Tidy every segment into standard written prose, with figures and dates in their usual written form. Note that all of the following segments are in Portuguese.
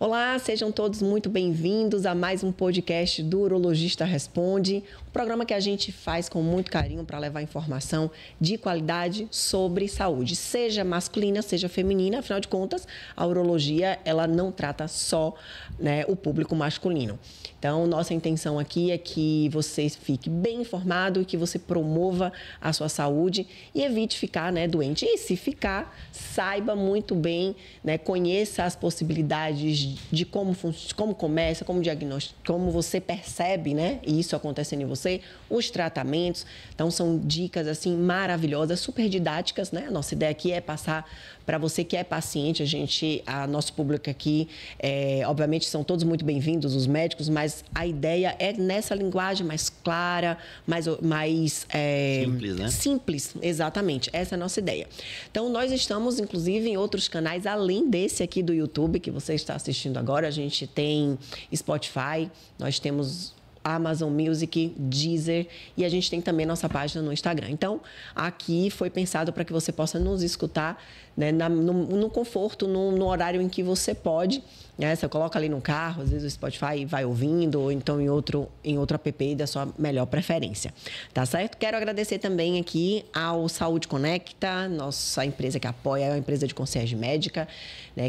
Olá, sejam todos muito bem-vindos a mais um podcast do Urologista Responde, um programa que a gente faz com muito carinho para levar informação de qualidade sobre saúde, seja masculina, seja feminina. Afinal de contas, a urologia ela não trata só, o público masculino. Então, nossa intenção aqui é que você fique bem informado e que você promova a sua saúde e evite ficar doente. E se ficar, saiba muito bem, conheça as possibilidades de como começa, como diagnóstico, como você percebe, isso acontecendo em você, os tratamentos. Então, são dicas, assim, maravilhosas, super didáticas, A nossa ideia aqui é passar para você que é paciente, nosso público aqui, obviamente, são todos muito bem-vindos, os médicos, mas a ideia é nessa linguagem mais clara, mais simples, né? Simples, exatamente. Essa é a nossa ideia. Então, nós estamos, inclusive, em outros canais, além desse aqui do YouTube, que você está assistindo agora. A gente tem Spotify, nós temos Amazon Music, Deezer e a gente tem também nossa página no Instagram. Então, aqui foi pensado para que você possa nos escutar no conforto, no horário em que você pode. Você coloca ali no carro, às vezes o Spotify vai ouvindo, ou então em outro app da sua melhor preferência. Tá certo? Quero agradecer também aqui ao Saúde Conecta, nossa empresa que apoia, é uma empresa de concierge médica,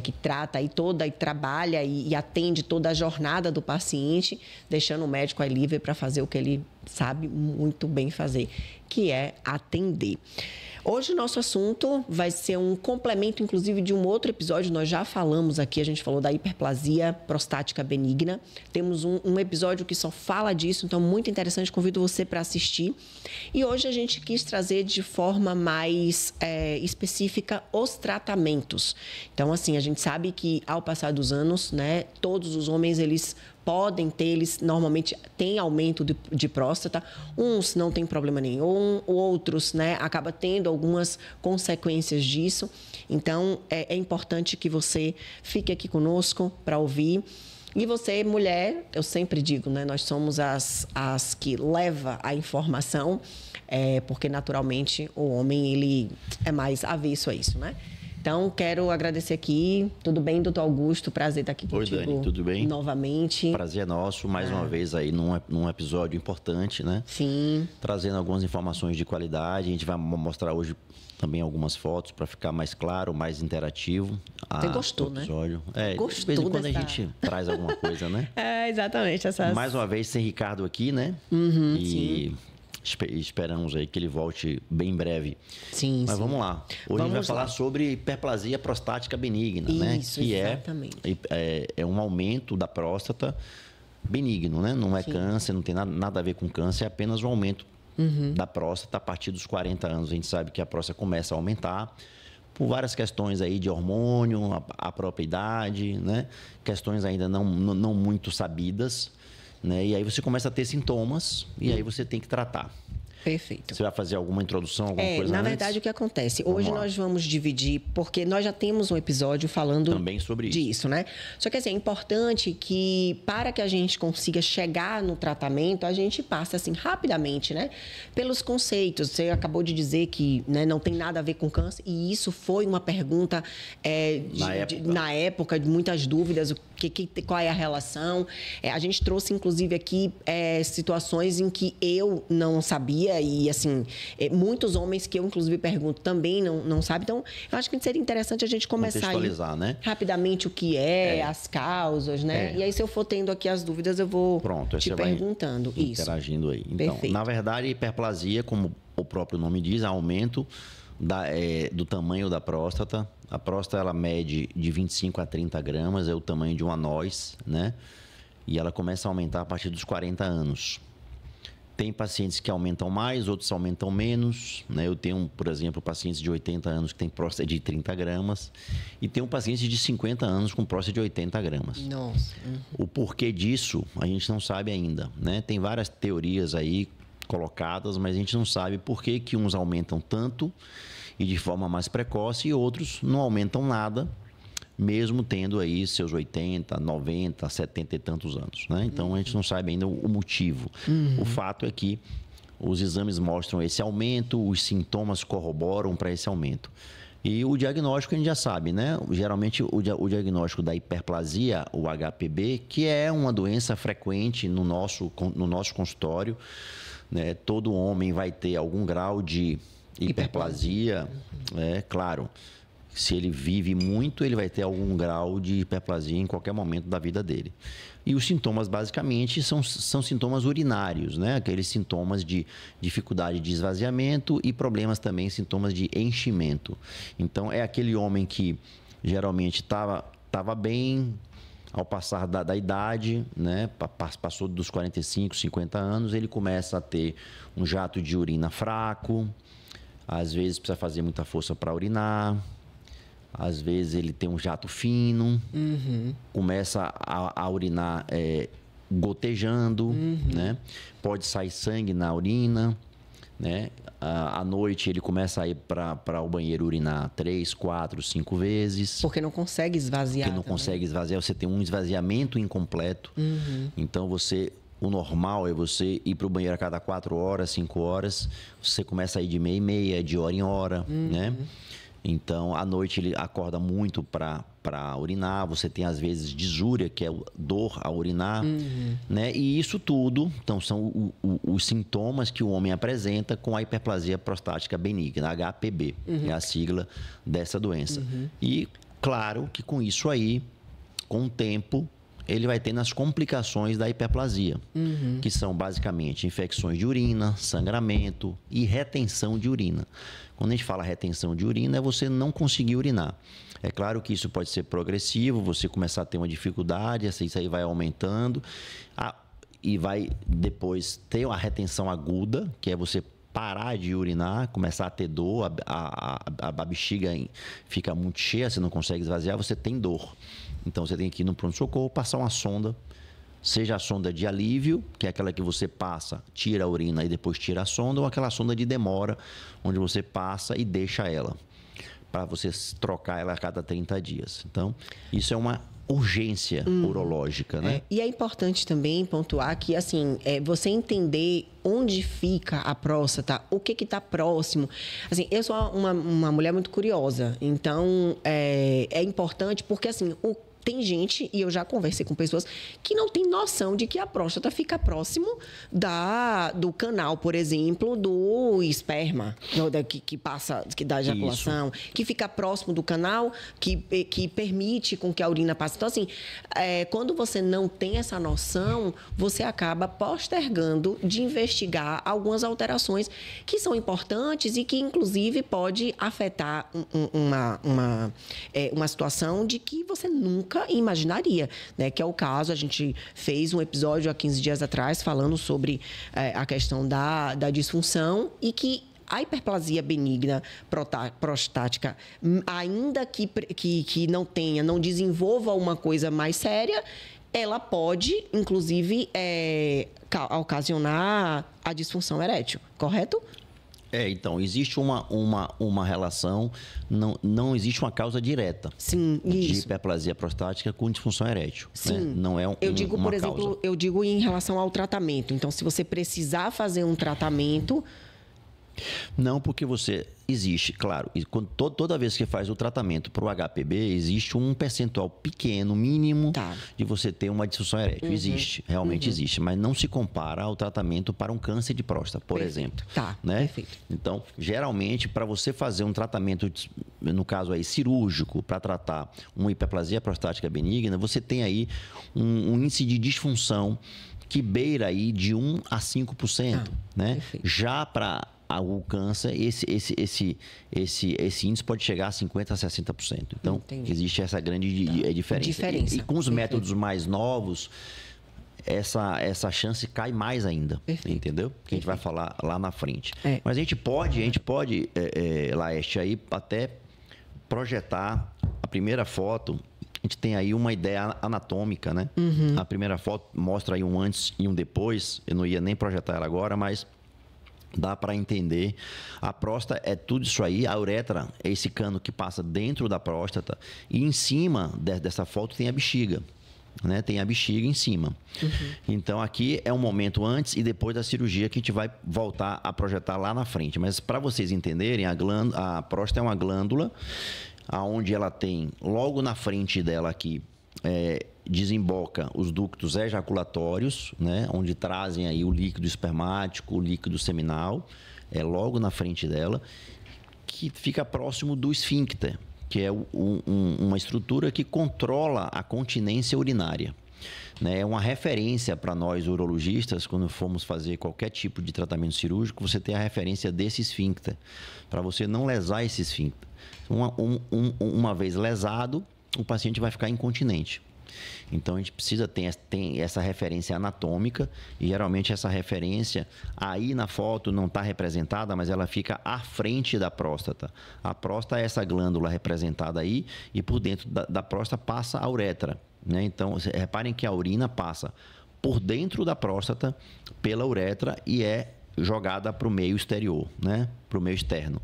que trata e trabalha e atende toda a jornada do paciente, deixando o médico aí livre para fazer o que ele sabe muito bem fazer, que é atender. Hoje o nosso assunto vai ser um complemento, inclusive, de um outro episódio. Nós já falamos aqui, a gente falou da hiperplasia prostática benigna. Temos um episódio que só fala disso, então muito interessante, convido você para assistir. E hoje a gente quis trazer de forma mais específica os tratamentos. Então, assim, a gente sabe que ao passar dos anos, todos os homens, eles normalmente têm aumento de próstata. Uns não tem problema nenhum, outros, acaba tendo algumas consequências disso. Então, é importante que você fique aqui conosco para ouvir. E você, mulher, eu sempre digo, nós somos as que leva a informação, porque naturalmente o homem, ele é mais avesso a isso, Então, quero agradecer aqui. Tudo bem, doutor Augusto? Prazer estar aqui contigo. Oi, Dani, tudo bem? Novamente. Prazer é nosso, mais uma vez aí num episódio importante, Sim. Trazendo algumas informações de qualidade. A gente vai mostrar hoje também algumas fotos para ficar mais claro, mais interativo. Você gostou, episódio. Gostou de vez em quando dessa... a gente traz alguma coisa, Exatamente. Mais uma vez, sem Ricardo aqui, Uhum, e... sim. Esperamos aí que ele volte bem em breve. Sim, Mas sim. vamos lá. Hoje a gente vai falar sobre hiperplasia prostática benigna, Isso, que exatamente. é um aumento da próstata benigno, Não é sim. câncer, não tem nada a ver com câncer, é apenas um aumento da próstata a partir dos 40 anos. A gente sabe que a próstata começa a aumentar por várias questões aí de hormônio, a própria idade, Questões ainda não muito sabidas. E aí você começa a ter sintomas e aí você tem que tratar. Perfeito. Você vai fazer alguma introdução, alguma coisa na antes? verdade, o que acontece? Hoje nós vamos dividir, porque nós já temos um episódio falando também sobre disso, Só que, assim, é importante que, para que a gente consiga chegar no tratamento, a gente passe, assim, rapidamente, pelos conceitos. Você acabou de dizer que não tem nada a ver com câncer, e isso foi uma pergunta na época, de muitas dúvidas, qual é a relação. A gente trouxe, inclusive, aqui situações em que eu não sabia, e assim, muitos homens que eu inclusive pergunto também não sabem. Então, eu acho que seria interessante a gente começar aí, rapidamente o que as causas, E aí, se eu for tendo aqui as dúvidas, eu vou te perguntando. Interagindo aí. Então, perfeito. Na verdade, hiperplasia, como o próprio nome diz, é aumento do tamanho da próstata. A próstata, ela mede de 25 a 30 gramas, é o tamanho de uma noz, E ela começa a aumentar a partir dos 40 anos. Tem pacientes que aumentam mais, outros aumentam menos, Eu tenho, por exemplo, pacientes de 80 anos que têm próstata de 30 gramas e tenho pacientes de 50 anos com próstata de 80 gramas. Nossa. O porquê disso, a gente não sabe ainda, Tem várias teorias aí colocadas, mas a gente não sabe por que uns aumentam tanto e de forma mais precoce e outros não aumentam nada, mesmo tendo aí seus 80, 90, 70 e tantos anos, Então, a gente não sabe ainda o motivo. O fato é que os exames mostram esse aumento, os sintomas corroboram para esse aumento. E o diagnóstico a gente já sabe, né? Geralmente o diagnóstico da hiperplasia, o HPB, que é uma doença frequente no nosso consultório, né? Todo homem vai ter algum grau de hiperplasia, claro. Se ele vive muito, ele vai ter algum grau de hiperplasia em qualquer momento da vida dele. E os sintomas, basicamente, são sintomas urinários, né? Aqueles sintomas de dificuldade de esvaziamento e problemas também, sintomas de enchimento. Então, é aquele homem que geralmente estava bem ao passar da idade, né? Passou dos 45, 50 anos, ele começa a ter um jato de urina fraco, às vezes precisa fazer muita força para urinar. Às vezes ele tem um jato fino, começa a urinar gotejando, né? Pode sair sangue na urina, né? À noite ele começa a ir para o banheiro urinar 3, 4, 5 vezes. Porque não consegue esvaziar. Porque não consegue esvaziar, você tem um esvaziamento incompleto. Então o normal é você ir para o banheiro a cada 4 horas, 5 horas. Você começa a ir de meia em meia, de hora em hora, né? Então, à noite ele acorda muito para urinar. Você tem, às vezes, disúria, que é dor ao urinar, né? E isso tudo, então, são os sintomas que o homem apresenta com a hiperplasia prostática benigna, HPB, é a sigla dessa doença. E, claro, que com isso aí, com o tempo, ele vai tendo as complicações da hiperplasia, que são basicamente infecções de urina, sangramento e retenção de urina. Quando a gente fala retenção de urina, é você não conseguir urinar. É claro que isso pode ser progressivo, você começar a ter uma dificuldade, isso aí vai aumentando, e vai depois ter uma retenção aguda, que é você parar de urinar, começar a ter dor, a bexiga fica muito cheia, você não consegue esvaziar, você tem dor. Então, você tem que ir no pronto-socorro, passar uma sonda, seja a sonda de alívio, que é aquela que você passa, tira a urina e depois tira a sonda, ou aquela sonda de demora, onde você passa e deixa ela, para você trocar ela a cada 30 dias. Então, isso é uma urgência urológica, né? E é importante também pontuar que, assim, você entender onde fica a próstata, o que está próximo. Assim, eu sou uma mulher muito curiosa, então é importante porque, assim, tem gente, e eu já conversei com pessoas, que não tem noção de que a próstata fica próximo do canal, por exemplo, do esperma, que passa, que dá ejaculação, que fica próximo do canal, que permite com que a urina passe. Então, assim, quando você não tem essa noção, você acaba postergando de investigar algumas alterações que são importantes e que, inclusive, pode afetar uma situação de que você nunca imaginaria, né? Que é o caso, a gente fez um episódio há 15 dias atrás falando sobre a questão da disfunção e que a hiperplasia benigna prostática, ainda que não desenvolva uma coisa mais séria, ela pode, inclusive, ocasionar a disfunção erétil, correto? Então, existe uma relação, não existe uma causa direta. Sim, de isso. hiperplasia prostática com disfunção erétil. Sim. Né? Não é eu digo, uma por exemplo, causa. eu digo em relação ao tratamento. Então, se você precisar fazer um tratamento... Não, porque existe, claro, toda vez que faz o tratamento para o HPB, existe um percentual pequeno, mínimo, de você ter uma disfunção erétil. Existe, realmente existe, mas não se compara ao tratamento para um câncer de próstata, por exemplo. Né? Perfeito. Então, geralmente, para você fazer um tratamento, no caso aí, cirúrgico, para tratar uma hiperplasia prostática benigna, você tem aí um índice de disfunção que beira aí de 1 a 5%. Né? Já para o câncer, esse índice pode chegar a 50% a 60%. Então, existe essa grande diferença. E com os métodos mais novos, essa chance cai mais ainda. Entendeu? Que a gente vai falar lá na frente. Mas a gente pode Laeste, aí até projetar a primeira foto. A gente tem aí uma ideia anatômica, né? A primeira foto mostra aí um antes e um depois. Eu não ia nem projetar ela agora, mas dá para entender. A próstata é tudo isso aí. A uretra é esse cano que passa dentro da próstata. E em cima dessa foto tem a bexiga. né, tem a bexiga em cima. Então, aqui é um momento antes e depois da cirurgia que a gente vai voltar a projetar lá na frente. Mas, para vocês entenderem, a próstata é uma glândula onde ela tem, logo na frente dela aqui, desemboca os ductos ejaculatórios, né, onde trazem aí o líquido espermático, o líquido seminal, logo na frente dela, que fica próximo do esfíncter, que é uma estrutura que controla a continência urinária. Né? É uma referência para nós urologistas, quando formos fazer qualquer tipo de tratamento cirúrgico, você tem a referência desse esfíncter, para você não lesar esse esfíncter. Uma vez lesado, o paciente vai ficar incontinente. Então, a gente precisa ter essa referência anatômica e, geralmente, essa referência aí na foto não está representada, mas ela fica à frente da próstata. A próstata é essa glândula representada aí e por dentro da próstata passa a uretra. Né? Então, reparem que a urina passa por dentro da próstata, pela uretra e é jogada para o meio exterior, né? Para o meio externo.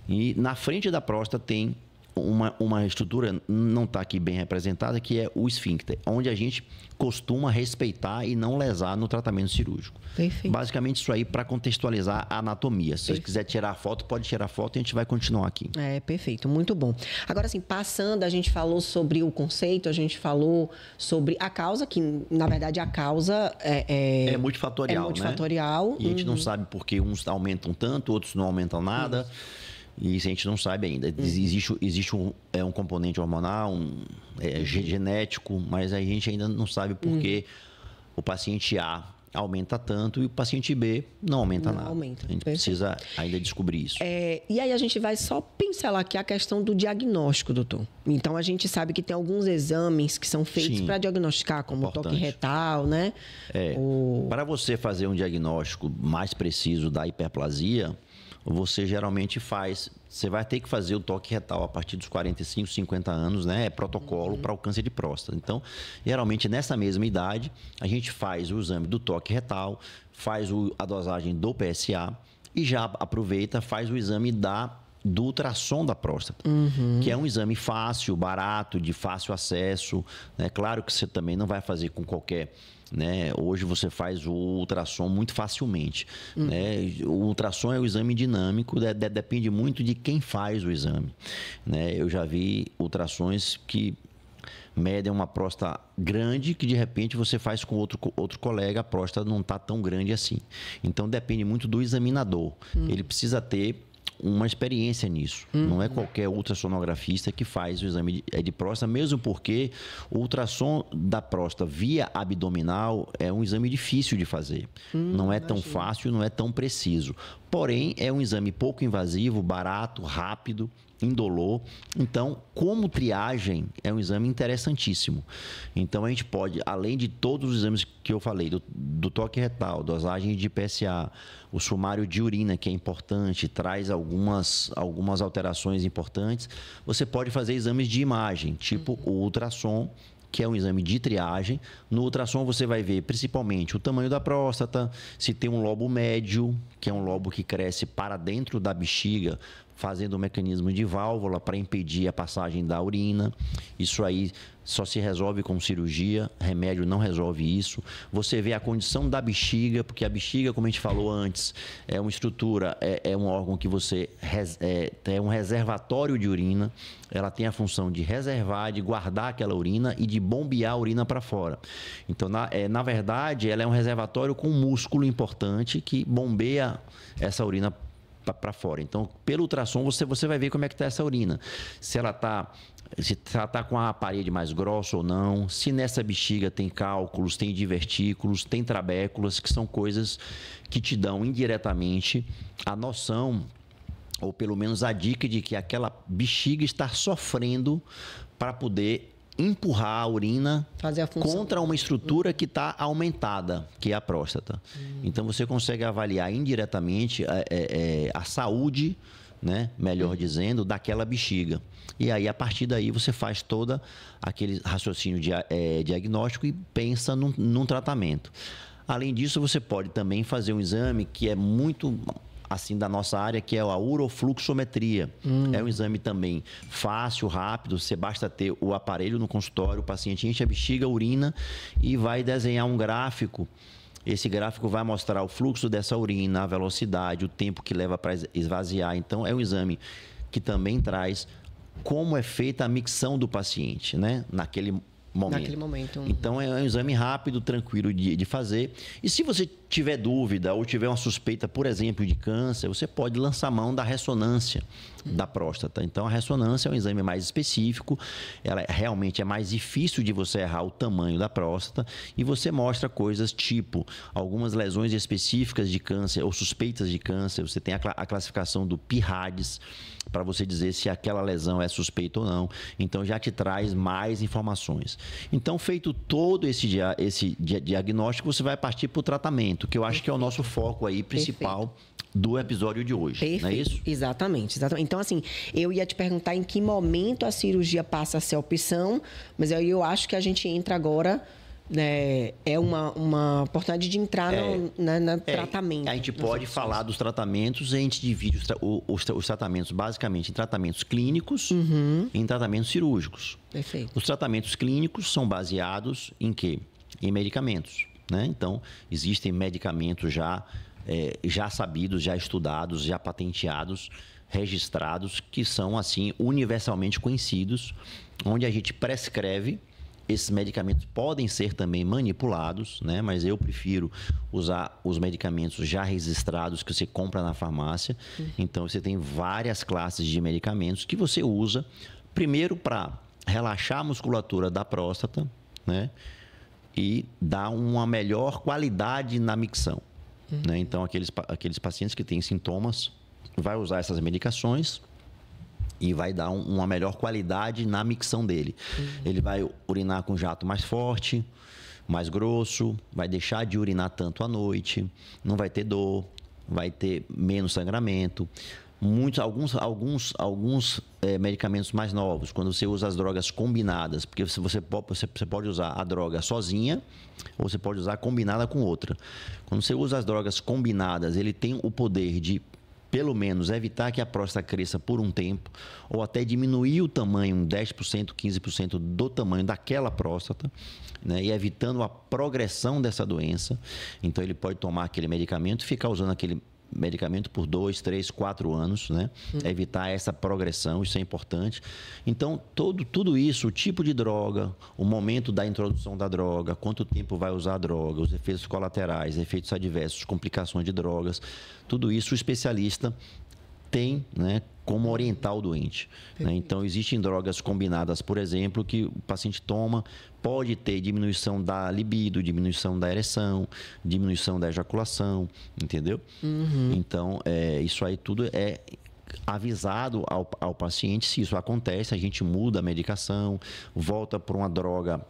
E na frente da próstata tem uma estrutura, não está aqui bem representada, que é o esfíncter, onde a gente costuma respeitar e não lesar no tratamento cirúrgico. Perfeito. Basicamente isso aí para contextualizar a anatomia. Se você quiser tirar foto, pode tirar foto e a gente vai continuar aqui. Perfeito, muito bom. Agora, assim, passando, a gente falou sobre o conceito, a gente falou sobre a causa, que na verdade a causa é multifatorial, né? Multifatorial. E a gente não sabe porque uns aumentam tanto, outros não aumentam nada. E isso a gente não sabe ainda. Existe um componente hormonal, genético, mas a gente ainda não sabe porque o paciente A aumenta tanto e o paciente B não aumenta nada. Aumenta. A gente precisa ainda descobrir isso. E aí a gente vai só pincelar aqui a questão do diagnóstico, doutor. Então, a gente sabe que tem alguns exames que são feitos para diagnosticar, como o toque retal, né? Para você fazer um diagnóstico mais preciso da hiperplasia, você geralmente você vai ter que fazer o toque retal a partir dos 45, 50 anos, né? É protocolo para o câncer de próstata. Então, geralmente nessa mesma idade, a gente faz o exame do toque retal, faz a dosagem do PSA e já aproveita, faz o exame do ultrassom da próstata, que é um exame fácil, barato, de fácil acesso. É claro que você também não vai fazer com qualquer... Né? Hoje você faz o ultrassom muito facilmente. Né? O ultrassom é o exame dinâmico, depende muito de quem faz o exame. Né? Eu já vi ultrassons que medem uma próstata grande que de repente você faz com outro colega, a próstata não está tão grande assim. Então depende muito do examinador. Ele precisa ter uma experiência nisso. Não é qualquer ultrassonografista que faz o exame de próstata, mesmo porque o ultrassom da próstata via abdominal é um exame difícil de fazer. Não é tão fácil, não é tão preciso. Porém, é um exame pouco invasivo, barato, rápido, indolor. Então, como triagem, é um exame interessantíssimo. Então, a gente pode, além de todos os exames que eu falei, do toque retal, dosagem de PSA, o sumário de urina, que é importante, traz algumas alterações importantes, você pode fazer exames de imagem, tipo o ultrassom, que é um exame de triagem. No ultrassom você vai ver principalmente o tamanho da próstata, se tem um lobo médio, que é um lobo que cresce para dentro da bexiga, fazendo um mecanismo de válvula para impedir a passagem da urina. Isso aí só se resolve com cirurgia, remédio não resolve isso. Você vê a condição da bexiga, porque a bexiga, como a gente falou antes, é uma estrutura, é um órgão que você é um reservatório de urina. Ela tem a função de reservar, de guardar aquela urina e de bombear a urina para fora. Então, na verdade, ela é um reservatório com um músculo importante que bombeia essa urina para fora. Então, pelo ultrassom, você vai ver como é que está essa urina. Se ela está com a parede mais grossa ou não, se nessa bexiga tem cálculos, tem divertículos, tem trabéculas, que são coisas que te dão indiretamente a noção, ou pelo menos a dica de que aquela bexiga está sofrendo para poder empurrar a urina contra uma estrutura que está aumentada, que é a próstata. Então, você consegue avaliar indiretamente a saúde, né, melhor dizendo, daquela bexiga. E aí, a partir daí, você faz todo aquele raciocínio diagnóstico e pensa num tratamento. Além disso, você pode também fazer um exame que é muito assim da nossa área, que é a urofluxometria. É um exame também fácil, rápido, você basta ter o aparelho no consultório, o paciente enche a bexiga, urina e vai desenhar um gráfico. Esse gráfico vai mostrar o fluxo dessa urina, a velocidade, o tempo que leva para esvaziar. Então, é um exame que também traz como é feita a micção do paciente, né? Naquele momento. Então, é um exame rápido, tranquilo de fazer. E se você tiver dúvida ou tiver uma suspeita, por exemplo, de câncer, você pode lançar mão da ressonância da próstata. Então, a ressonância é um exame mais específico, ela realmente é mais difícil de você errar o tamanho da próstata e você mostra coisas tipo algumas lesões específicas de câncer ou suspeitas de câncer. Você tem a classificação do PIRADS para você dizer se aquela lesão é suspeita ou não. Então, já te traz mais informações. Então, feito todo esse diagnóstico, você vai partir para o tratamento, que eu acho que é o nosso foco aí principal do episódio de hoje. Perfeito. Não é isso? Exatamente. Então, assim, eu ia te perguntar em que momento a cirurgia passa a ser opção, mas eu acho que a gente entra agora... É uma oportunidade de entrar no tratamento. A gente pode falar dos tratamentos e a gente divide os tratamentos basicamente em tratamentos clínicos e em tratamentos cirúrgicos. Perfeito. Os tratamentos clínicos são baseados em quê? Em medicamentos, né? Então, existem medicamentos já sabidos, já estudados, já patenteados, registrados, que são, assim, universalmente conhecidos, onde a gente prescreve. Esses medicamentos podem ser também manipulados, né? Mas eu prefiro usar os medicamentos já registrados que você compra na farmácia. Então, você tem várias classes de medicamentos que você usa, primeiro para relaxar a musculatura da próstata, né? E dar uma melhor qualidade na micção. Né? Então, aqueles pacientes que têm sintomas, vai usar essas medicações e vai dar uma melhor qualidade na micção dele. Ele vai urinar com jato mais forte, mais grosso, vai deixar de urinar tanto à noite, não vai ter dor, vai ter menos sangramento. Alguns medicamentos mais novos, quando você usa as drogas combinadas, porque você pode usar a droga sozinha ou você pode usar combinada com outra. Quando você usa as drogas combinadas, ele tem o poder de pelo menos evitar que a próstata cresça por um tempo, ou até diminuir o tamanho, 10%, 15% do tamanho daquela próstata, né? E evitando a progressão dessa doença. Então, ele pode tomar aquele medicamento e ficar usando aquele medicamento por 2, 3, 4 anos, né? Evitar essa progressão, isso é importante. Então, tudo isso, o tipo de droga, o momento da introdução da droga, quanto tempo vai usar a droga, os efeitos colaterais, efeitos adversos, complicações de drogas, tudo isso o especialista tem, né, como orientar o doente. Né? Então, existem drogas combinadas, por exemplo, que o paciente toma, pode ter diminuição da libido, diminuição da ereção, diminuição da ejaculação, entendeu? Então, isso aí tudo é avisado ao paciente. Se isso acontece, a gente muda a medicação, volta para uma droga,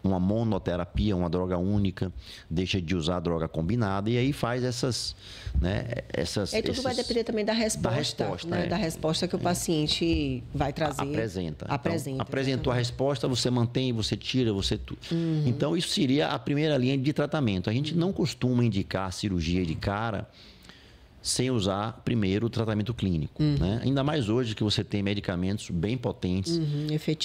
uma monoterapia, uma droga única, deixa de usar a droga combinada e aí faz essas... Né, e tudo vai depender também da resposta, né? Da resposta que o paciente vai trazer. Apresenta. Então, apresentou a resposta, você mantém, você tira, você... Então, isso seria a primeira linha de tratamento. A gente não costuma indicar cirurgia de cara sem usar primeiro o tratamento clínico. Né? Ainda mais hoje que você tem medicamentos bem potentes,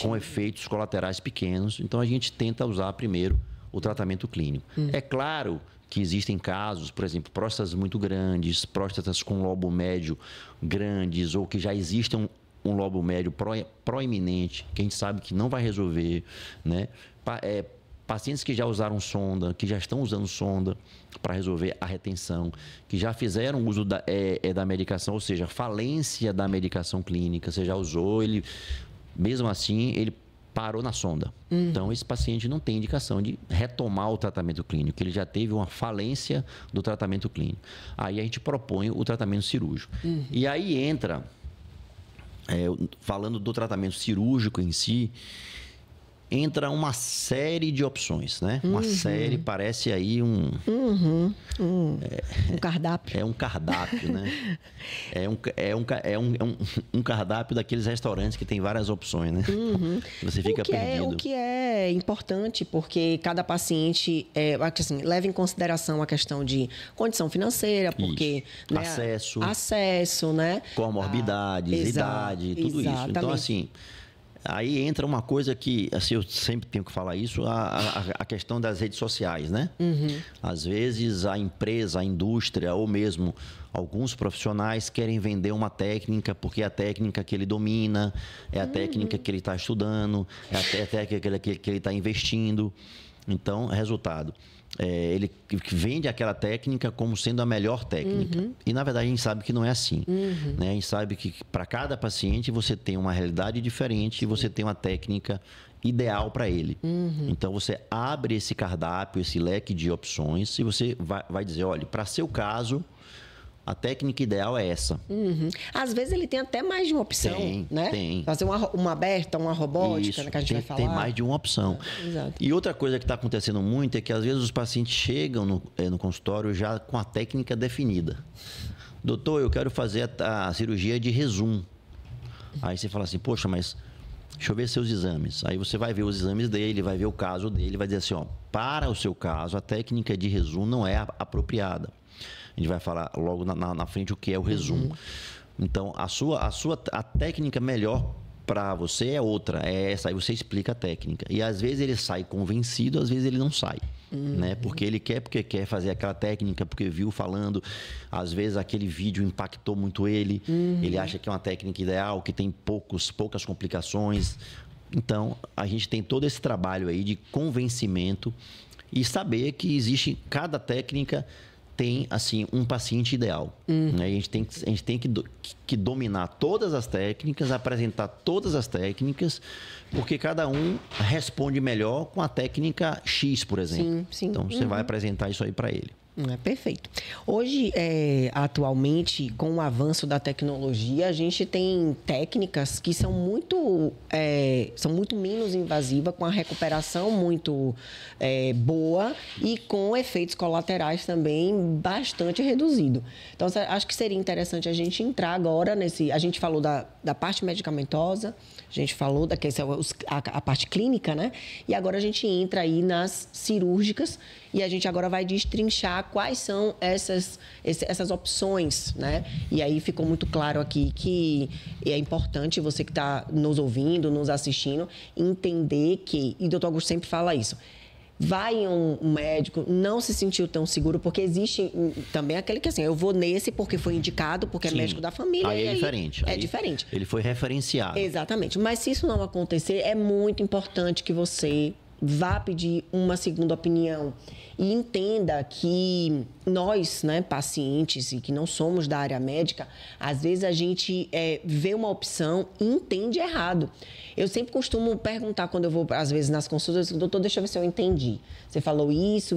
com efeitos colaterais pequenos. Então, a gente tenta usar primeiro o tratamento clínico. É claro que existem casos, por exemplo, próstatas muito grandes, próstatas com lobo médio grandes, ou que já existem um lobo médio proeminente, que a gente sabe que não vai resolver, né? Pacientes que já usaram sonda, que já estão usando sonda para resolver a retenção, que já fizeram uso da medicação, ou seja, falência da medicação clínica, você já usou, mesmo assim, ele parou na sonda. Então, esse paciente não tem indicação de retomar o tratamento clínico, ele já teve uma falência do tratamento clínico. Aí a gente propõe o tratamento cirúrgico. E aí entra, falando do tratamento cirúrgico em si, entra uma série de opções, né? Uma série, parece aí um cardápio. É um cardápio, né? Um cardápio daqueles restaurantes que tem várias opções, né? Você fica perdido. O que é importante, porque cada paciente assim, leva em consideração a questão de condição financeira, porque... Né, acesso, né? Comorbidades, idade, tudo isso. Então, assim... Aí entra uma coisa que, assim, eu sempre tenho que falar isso, a questão das redes sociais, né? Às vezes a empresa, a indústria ou mesmo alguns profissionais querem vender uma técnica porque é a técnica que ele domina, é a técnica que ele está estudando, é a técnica que ele está investindo. Então, resultado, ele vende aquela técnica como sendo a melhor técnica. E, na verdade, a gente sabe que não é assim. Né? A gente sabe que para cada paciente você tem uma realidade diferente e você tem uma técnica ideal para ele. Então, você abre esse cardápio, esse leque de opções e você vai dizer, olha, para seu caso... A técnica ideal é essa. Às vezes ele tem até mais de uma opção, né? Tem. Fazer uma aberta, uma robótica, isso, né, que a gente vai falar. Tem mais de uma opção. Exato. E outra coisa que está acontecendo muito é que às vezes os pacientes chegam no consultório já com a técnica definida. Doutor, eu quero fazer a cirurgia de resumo. Aí você fala assim, poxa, mas deixa eu ver seus exames. Aí você vai ver os exames dele, vai ver o caso dele, vai dizer assim, ó, para o seu caso, a técnica de resumo não é apropriada. A gente vai falar logo na frente o que é o resumo. Então, a técnica melhor para você é outra, é essa. Aí você explica a técnica. E às vezes ele sai convencido, às vezes ele não sai. Né? Porque quer fazer aquela técnica, porque viu falando. Às vezes aquele vídeo impactou muito ele. Ele acha que é uma técnica ideal, que tem poucas complicações. Então, a gente tem todo esse trabalho aí de convencimento e saber que existe cada técnica... tem, assim, um paciente ideal. Né? A gente tem que dominar todas as técnicas, apresentar todas as técnicas, porque cada um responde melhor com a técnica X, por exemplo. Sim. Então, você vai apresentar isso aí para ele. Perfeito. Hoje, atualmente, com o avanço da tecnologia, a gente tem técnicas que são muito menos invasivas, com a recuperação muito boa e com efeitos colaterais também bastante reduzido. Então, acho que seria interessante a gente entrar agora nesse... A gente falou da parte medicamentosa, a gente falou a parte clínica, né? E agora a gente entra aí nas cirúrgicas e a gente agora vai destrinchar quais são essas opções, né? E aí ficou muito claro aqui que é importante você que está nos ouvindo, nos assistindo, entender que, e o doutor Augusto sempre fala isso, vai um médico, não se sentiu tão seguro, porque existe também aquele que assim, eu vou nesse porque foi indicado, porque é médico da família. Aí é diferente. É diferente. Ele foi referenciado. Exatamente. Mas se isso não acontecer, é muito importante que você vá pedir uma segunda opinião e entenda que nós, né, pacientes e que não somos da área médica, às vezes a gente vê uma opção e entende errado. Eu sempre costumo perguntar quando eu vou, às vezes, nas consultas, doutor, deixa eu ver se eu entendi. Você falou isso.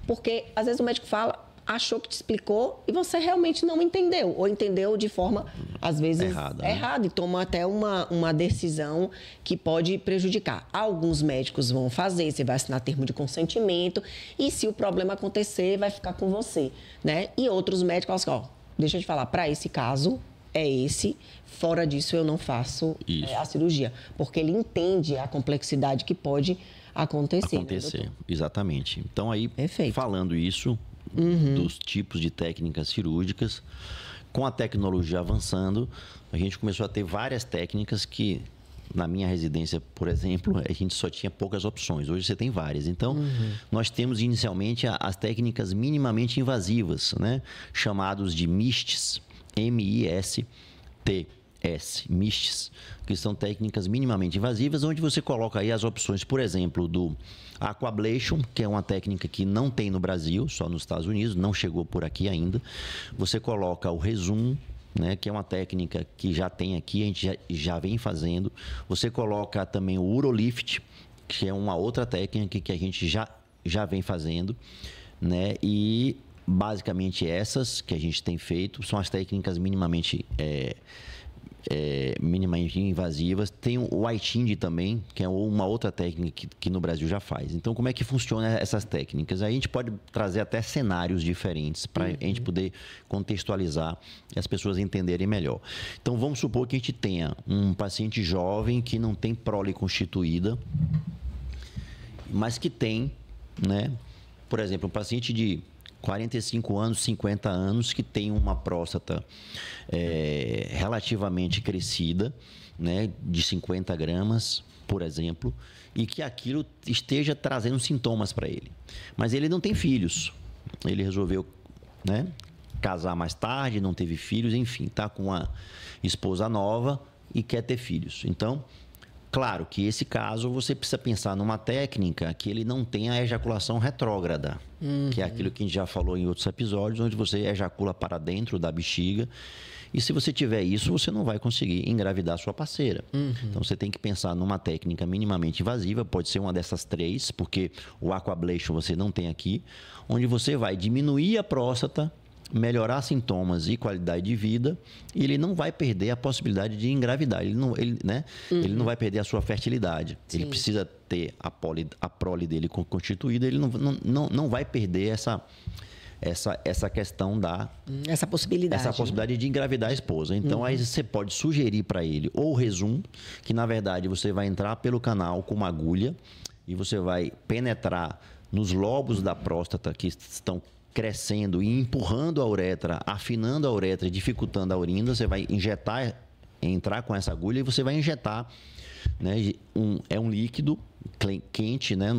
Porque, às vezes, o médico fala, achou que te explicou e você realmente não entendeu. Ou entendeu de forma, às vezes, errada. E toma até uma decisão que pode prejudicar. Alguns médicos vão fazer, você vai assinar termo de consentimento e se o problema acontecer, vai ficar com você, né? E outros médicos falam assim, deixa eu te falar, para esse caso... é esse, fora disso eu não faço a cirurgia, porque ele entende a complexidade que pode acontecer. Né, exatamente. Então aí, falando isso, dos tipos de técnicas cirúrgicas, com a tecnologia avançando, a gente começou a ter várias técnicas que, na minha residência, por exemplo, a gente só tinha poucas opções. Hoje você tem várias. Então, nós temos inicialmente as técnicas minimamente invasivas, né? Chamados de MISTs, MISTs, que são técnicas minimamente invasivas, onde você coloca aí as opções, por exemplo, do Aquablation, que é uma técnica que não tem no Brasil, só nos Estados Unidos, não chegou por aqui ainda. Você coloca o Rezum, né, que é uma técnica que já tem aqui, a gente já vem fazendo. Você coloca também o Urolift, que é uma outra técnica que a gente já vem fazendo, né, e... basicamente essas que a gente tem feito são as técnicas minimamente minimamente invasivas. Tem o iTind também, que é uma outra técnica que no Brasil já faz. Então, como é que funciona essas técnicas? Aí a gente pode trazer até cenários diferentes para a gente poder contextualizar e as pessoas entenderem melhor. Então, vamos supor que a gente tenha um paciente jovem que não tem prole constituída, mas que tem, né, por exemplo, um paciente de 45 anos, 50 anos, que tem uma próstata relativamente crescida, né, de 50 gramas, por exemplo, e que aquilo esteja trazendo sintomas para ele. Mas ele não tem filhos. Ele resolveu, né, casar mais tarde, não teve filhos, enfim, está com uma esposa nova e quer ter filhos. Então, claro que esse caso você precisa pensar numa técnica que ele não tenha a ejaculação retrógrada, que é aquilo que a gente já falou em outros episódios, onde você ejacula para dentro da bexiga. E se você tiver isso, você não vai conseguir engravidar sua parceira. Então, você tem que pensar numa técnica minimamente invasiva, pode ser uma dessas 3, porque o aquablation você não tem aqui, onde você vai diminuir a próstata, melhorar sintomas e qualidade de vida, e ele não vai perder a possibilidade de engravidar. Ele não vai perder a sua fertilidade. Sim. Ele precisa ter a prole dele constituída, ele não vai perder essa questão da... Essa possibilidade de engravidar a esposa. Então, aí você pode sugerir para ele ou o Rezum, que na verdade você vai entrar pelo canal com uma agulha e você vai penetrar nos lobos da próstata que estão crescendo e empurrando a uretra, afinando a uretra, dificultando a urina. Você vai entrar com essa agulha e você vai injetar, né, um líquido quente, né,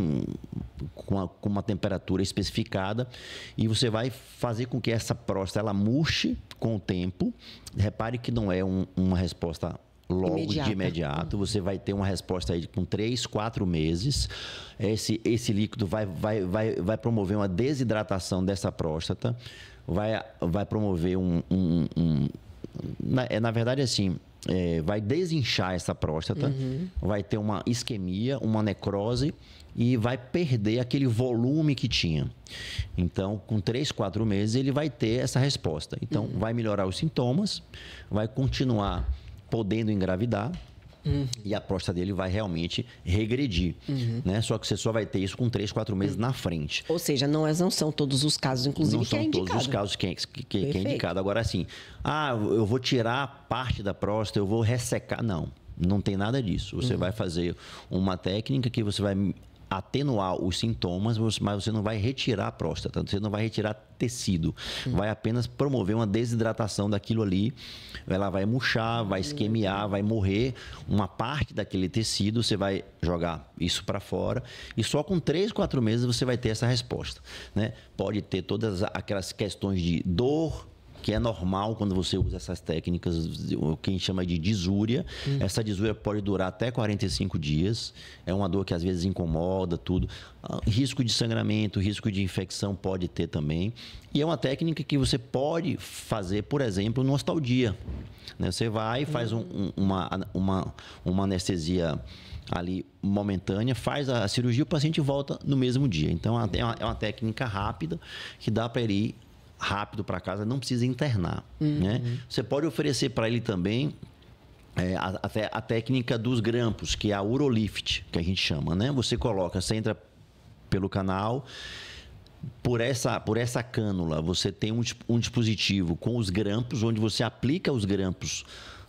com uma temperatura especificada, e você vai fazer com que essa próstata ela murche com o tempo. Repare que não é uma resposta logo de imediato. Você vai ter uma resposta aí com 3, 4 meses. Esse líquido vai promover uma desidratação dessa próstata, vai promover na verdade, assim, vai desinchar essa próstata, vai ter uma isquemia, uma necrose e vai perder aquele volume que tinha. Então, com 3, 4 meses, ele vai ter essa resposta. Então, vai melhorar os sintomas, vai continuar podendo engravidar, e a próstata dele vai realmente regredir, né? Só que você só vai ter isso com 3, 4 meses na frente. Ou seja, não são todos os casos, inclusive, que é indicado. Não são todos os casos que é indicado. Agora, assim, eu vou tirar parte da próstata, eu vou ressecar. Não tem nada disso. Você vai fazer uma técnica que você vai atenuar os sintomas, mas você não vai retirar a próstata, você não vai retirar tecido, vai apenas promover uma desidratação daquilo ali. Ela vai murchar, vai isquemiar, vai morrer uma parte daquele tecido, você vai jogar isso para fora, e só com 3, 4 meses você vai ter essa resposta, né? Pode ter todas aquelas questões de dor, que é normal quando você usa essas técnicas, o que a gente chama de disúria. Essa disúria pode durar até 45 dias. É uma dor que às vezes incomoda, tudo. Risco de sangramento, risco de infecção pode ter também. E é uma técnica que você pode fazer, por exemplo, no Ostalgia, né? Você vai e faz uma anestesia ali momentânea, faz a cirurgia e o paciente volta no mesmo dia. Então, é uma técnica rápida que dá para ele ir rápido para casa, não precisa internar, né? Você pode oferecer para ele também até a técnica dos grampos, que é a Urolift, que a gente chama, né? Você entra pelo canal, por essa cânula, você tem um dispositivo com os grampos, onde você aplica os grampos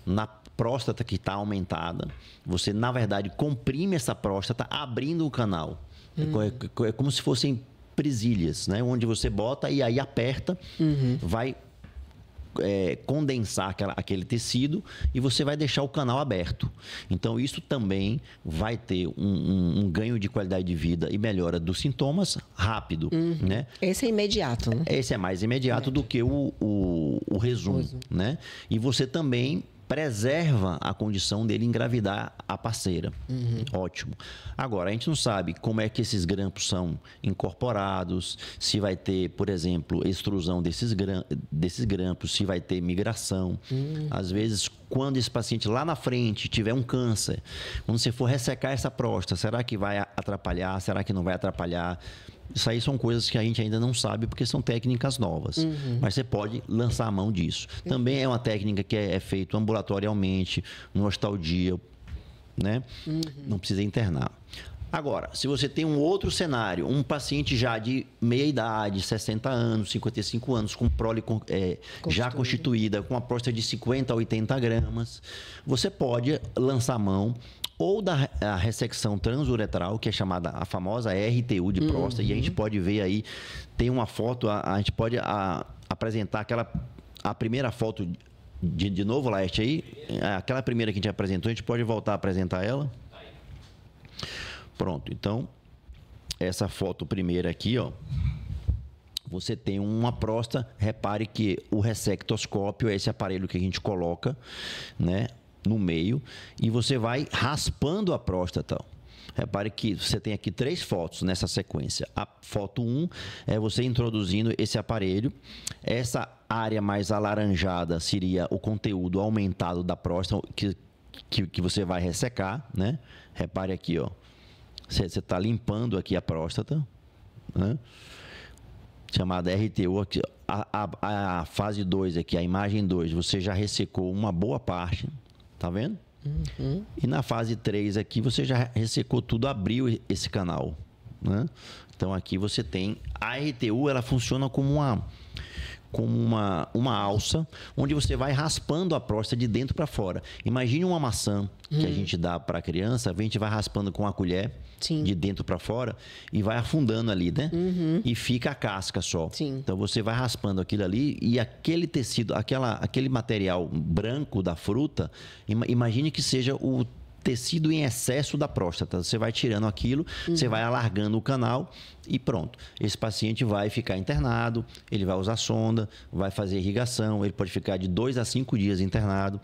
na próstata que está aumentada. Você, na verdade, comprime essa próstata abrindo o canal. É como se fossem presilhas, né? Onde você bota e aí aperta, vai condensar aquele tecido e você vai deixar o canal aberto. Então, isso também vai ter um ganho de qualidade de vida e melhora dos sintomas rápido, né? Esse é imediato, né? Esse é mais imediato do que o Rezum, né? E você também preserva a condição dele engravidar a parceira. Ótimo. Agora, a gente não sabe como é que esses grampos são incorporados, se vai ter, por exemplo, extrusão desses grampos, se vai ter migração. Às vezes, quando esse paciente lá na frente tiver um câncer, quando você for ressecar essa próstata, será que vai atrapalhar? Será que não vai atrapalhar? Isso aí são coisas que a gente ainda não sabe porque são técnicas novas. Mas você pode lançar a mão disso. Também é uma técnica que é feita ambulatorialmente, no hospital-dia, né? Não precisa internar. Agora, se você tem um outro cenário, um paciente já de meia idade, 60 anos, 55 anos, com prole já constituída, com uma próstata de 50 a 80 gramas, você pode lançar mão ou da ressecção transuretral, que é chamada a famosa RTU de próstata, e a gente pode ver aí, tem uma foto, a gente pode apresentar a primeira foto de novo, Laerte, aí, aquela primeira que a gente apresentou, a gente pode voltar a apresentar ela? Pronto, então, essa foto primeira aqui, ó, você tem uma próstata, repare que o ressectoscópio é esse aparelho que a gente coloca, né, no meio, e você vai raspando a próstata, ó. Repare que você tem aqui 3 fotos nessa sequência. A foto 1 é você introduzindo esse aparelho. Essa área mais alaranjada seria o conteúdo aumentado da próstata que você vai ressecar, né? Repare aqui, ó. Você está limpando aqui a próstata, né? Chamada RTU. Aqui, a fase 2 aqui, a imagem 2, você já ressecou uma boa parte, tá vendo? E na fase 3 aqui, você já ressecou tudo, abriu esse canal, né? Então, aqui você tem... A RTU, ela funciona como uma alça, onde você vai raspando a próstata de dentro para fora. Imagine uma maçã que a gente dá para a criança, a gente vai raspando com a colher, sim, de dentro para fora, e vai afundando ali, né? E fica a casca só. Sim. Então, você vai raspando aquilo ali e aquele tecido, aquele material branco da fruta, imagine que seja o tecido em excesso da próstata. Você vai tirando aquilo, você vai alargando o canal e pronto. Esse paciente vai ficar internado, ele vai usar sonda, vai fazer irrigação, ele pode ficar de 2 a 5 dias internado,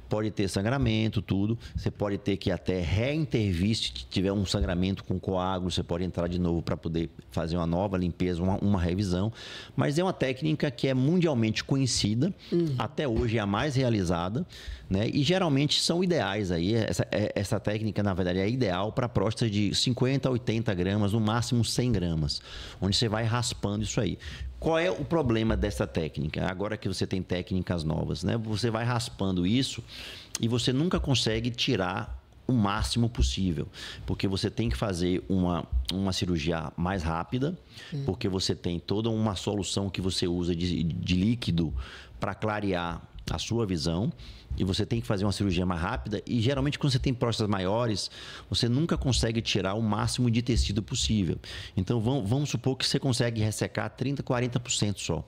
pode ter sangramento, tudo. Você pode ter que até reintervir se tiver um sangramento com coágulo, você pode entrar de novo para poder fazer uma nova limpeza, uma revisão. Mas é uma técnica que é mundialmente conhecida, até hoje é a mais realizada, né? E geralmente são ideais aí. Essa técnica, na verdade, é ideal para próstata de 50 a 80 gramas, no máximo 100 gramas, onde você vai raspando isso aí. Qual é o problema dessa técnica? Agora que você tem técnicas novas, né? Você vai raspando isso e você nunca consegue tirar o máximo possível, porque você tem que fazer uma cirurgia mais rápida, porque você tem toda uma solução que você usa de líquido para clarear a sua visão, e você tem que fazer uma cirurgia mais rápida, e geralmente quando você tem próstatas maiores, você nunca consegue tirar o máximo de tecido possível. Então vamos supor que você consegue ressecar 30%, 40% só.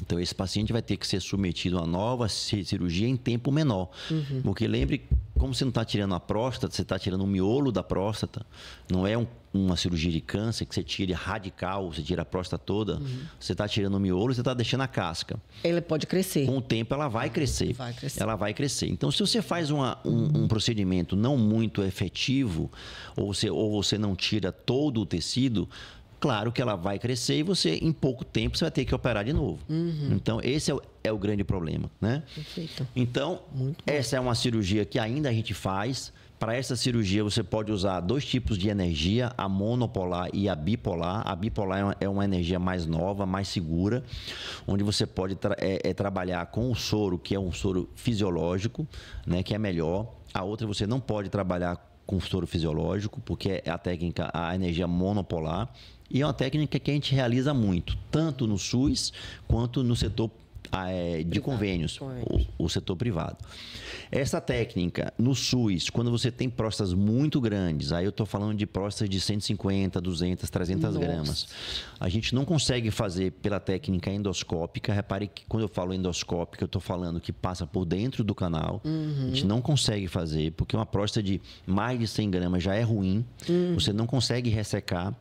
Então esse paciente vai ter que ser submetido a uma nova cirurgia em tempo menor. Porque lembre, como você não está tirando a próstata, você está tirando o miolo da próstata. Não é uma cirurgia de câncer que você tira radical, você tira a próstata toda. Você está tirando o miolo e você está deixando a casca. Ela pode crescer. Com o tempo ela vai crescer. Ela vai crescer. Então, se você faz um procedimento não muito efetivo, ou você não tira todo o tecido, claro que ela vai crescer e você, em pouco tempo, você vai ter que operar de novo. Então, esse é o grande problema, né? Perfeito. Então, essa é uma cirurgia que ainda a gente faz. Para essa cirurgia, você pode usar 2 tipos de energia, a monopolar e a bipolar. A bipolar é uma energia mais nova, mais segura, onde você pode trabalhar com o soro, que é um soro fisiológico, né, que é melhor. A outra você não pode trabalhar com soro fisiológico, porque é a energia monopolar. E é uma técnica que a gente realiza muito, tanto no SUS quanto no setor de convênios, o setor privado. Essa técnica, no SUS, quando você tem próstatas muito grandes, aí eu estou falando de próstatas de 150, 200, 300 gramas, a gente não consegue fazer pela técnica endoscópica. Repare que quando eu falo endoscópica, eu estou falando que passa por dentro do canal. A gente não consegue fazer, porque uma próstata de mais de 100 gramas já é ruim, você não consegue ressecar,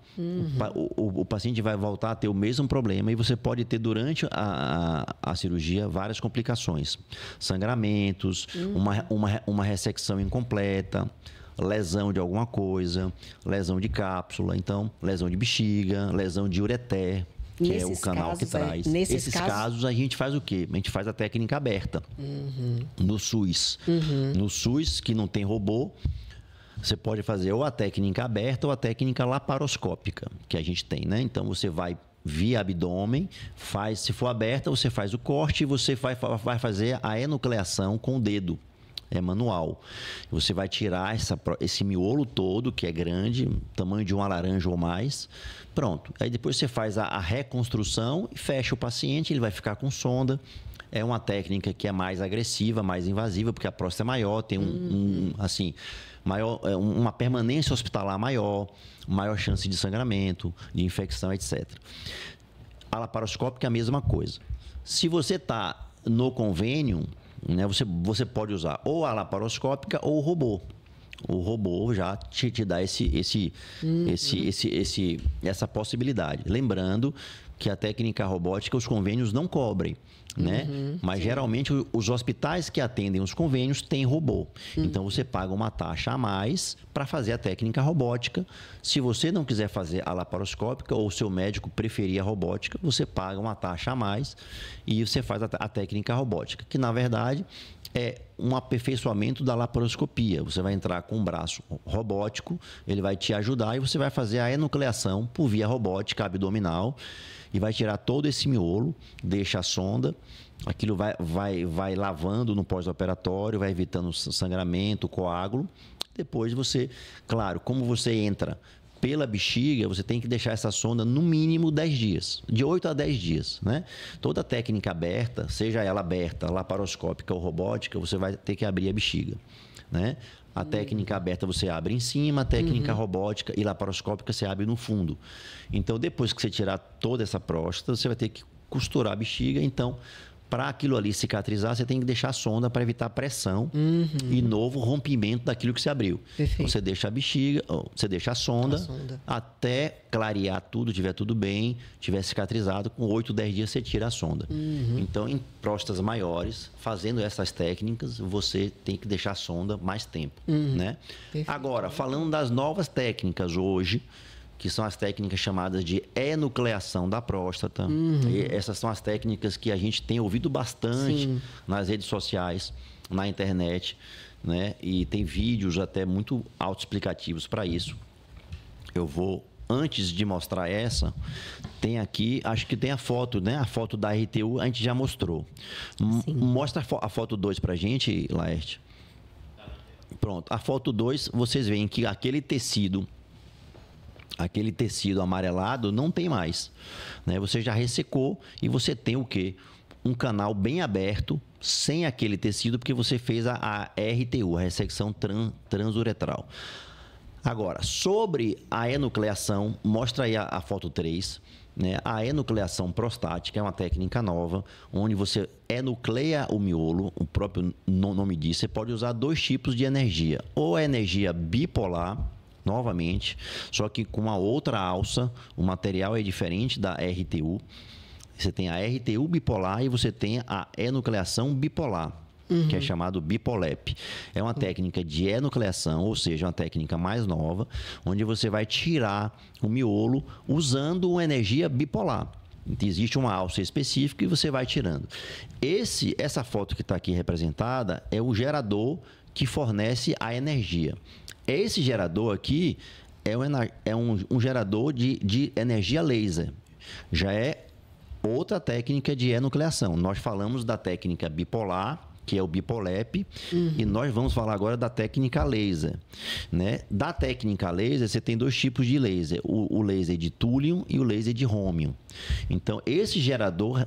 o paciente vai voltar a ter o mesmo problema e você pode ter durante a cirurgia várias complicações, sangramentos, uma ressecção incompleta, lesão de alguma coisa, lesão de cápsula, então lesão de bexiga, lesão de ureter, que é o canal que traz. Nesses casos, a gente faz o quê? A gente faz a técnica aberta no SUS. No SUS, que não tem robô, Você pode fazer ou a técnica aberta ou a técnica laparoscópica, que a gente tem, né? Então, você vai via abdômen, se for aberta, você faz o corte e você vai fazer a enucleação com o dedo. É manual. Você vai tirar esse miolo todo, que é grande, tamanho de uma laranja ou mais. Pronto. Aí depois você faz a reconstrução e fecha o paciente, ele vai ficar com sonda. É uma técnica que é mais agressiva, mais invasiva, porque a próstata é maior, tem uma permanência hospitalar maior chance de sangramento, de infecção, etc. A laparoscópica é a mesma coisa. Se você está no convênio, né, você pode usar ou a laparoscópica ou o robô. O robô já te dá essa possibilidade. Lembrando que a técnica robótica os convênios não cobrem, né? Mas sim, geralmente os hospitais que atendem os convênios têm robô. Então você paga uma taxa a mais para fazer a técnica robótica. Se você não quiser fazer a laparoscópica ou o seu médico preferir a robótica, você paga uma taxa a mais e você faz a técnica robótica, que na verdade é um aperfeiçoamento da laparoscopia. Você vai entrar com um braço robótico, ele vai te ajudar e você vai fazer a enucleação por via robótica abdominal e vai tirar todo esse miolo, deixa a sonda, aquilo vai lavando no pós-operatório, vai evitando sangramento, coágulo. Depois você, claro, como você entra pela bexiga, você tem que deixar essa sonda no mínimo 10 dias, de 8 a 10 dias, né? Toda técnica aberta, seja ela aberta, laparoscópica ou robótica, você vai ter que abrir a bexiga, né? A técnica aberta você abre em cima, a técnica robótica e laparoscópica você abre no fundo. Então, depois que você tirar toda essa próstata, você vai ter que costurar a bexiga. Então, para aquilo ali cicatrizar, você tem que deixar a sonda para evitar pressão e novo rompimento daquilo que você abriu. Então, você deixa a bexiga, você deixa a sonda até clarear tudo, tiver tudo bem, tiver cicatrizado, com 8, 10 dias você tira a sonda. Então, em próstatas maiores, fazendo essas técnicas, você tem que deixar a sonda mais tempo, né? Agora, falando das novas técnicas hoje, que são as técnicas chamadas de enucleação da próstata. E essas são as técnicas que a gente tem ouvido bastante nas redes sociais, na internet, né? E tem vídeos até muito autoexplicativos para isso. Eu vou, antes de mostrar essa, tem aqui, acho que tem a foto, né? A foto da RTU a gente já mostrou. Mostra a foto 2 para a gente, Laerte. Pronto, a foto 2, vocês veem que aquele tecido amarelado não tem mais, né? Você já ressecou e você tem o quê? Um canal bem aberto, sem aquele tecido, porque você fez a RTU, a ressecção transuretral. Agora, sobre a enucleação, mostra aí a foto 3, né? A enucleação prostática é uma técnica nova, onde você enucleia o miolo, o próprio nome diz. Você pode usar 2 tipos de energia, ou a energia bipolar, novamente, só que com uma outra alça, o material é diferente da RTU. Você tem a RTU bipolar e você tem a enucleação bipolar, que é chamado Bipolep. É uma técnica de enucleação, ou seja, uma técnica mais nova, onde você vai tirar o miolo usando uma energia bipolar. Existe uma alça específica e você vai tirando. Essa foto que está aqui representada é o gerador que fornece a energia. Esse gerador aqui é um gerador de energia laser. Já é outra técnica de enucleação. Nós falamos da técnica bipolar, que é o Bipolep, e nós vamos falar agora da técnica laser, né? Da técnica laser, você tem 2 tipos de laser, o laser de túlio e o laser de rômio. Então, esse gerador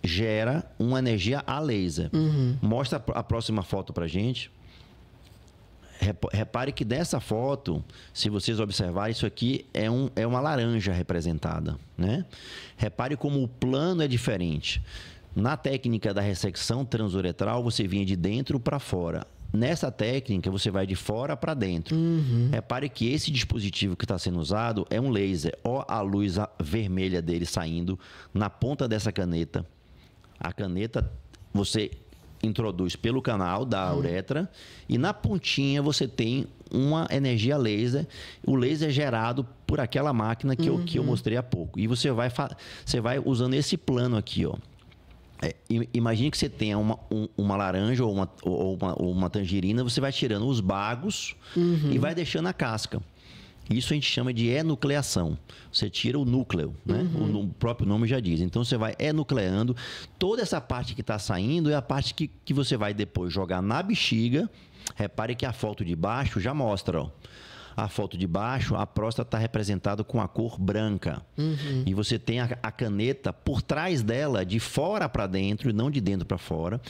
gera uma energia a laser. Mostra a próxima foto para a gente. Repare que dessa foto, se vocês observarem, isso aqui é uma laranja representada, né? Repare como o plano é diferente. Na técnica da ressecção transuretral, você vinha de dentro para fora. Nessa técnica, você vai de fora para dentro. Repare que esse dispositivo que está sendo usado é um laser. Ó, a luz vermelha dele saindo na ponta dessa caneta. A caneta, você introduz pelo canal da uretra e na pontinha você tem uma energia laser. O laser é gerado por aquela máquina que eu mostrei há pouco. E você vai usando esse plano aqui, ó. Imagine que você tenha uma laranja ou uma tangerina, você vai tirando os bagos e vai deixando a casca. Isso a gente chama de enucleação. Você tira o núcleo, né? O próprio nome já diz. Então, você vai enucleando. Toda essa parte que está saindo é a parte que você vai depois jogar na bexiga. Repare que a foto de baixo já mostra, ó. A foto de baixo, a próstata está representada com a cor branca. E você tem a caneta por trás dela, de fora para dentro e não de dentro para fora,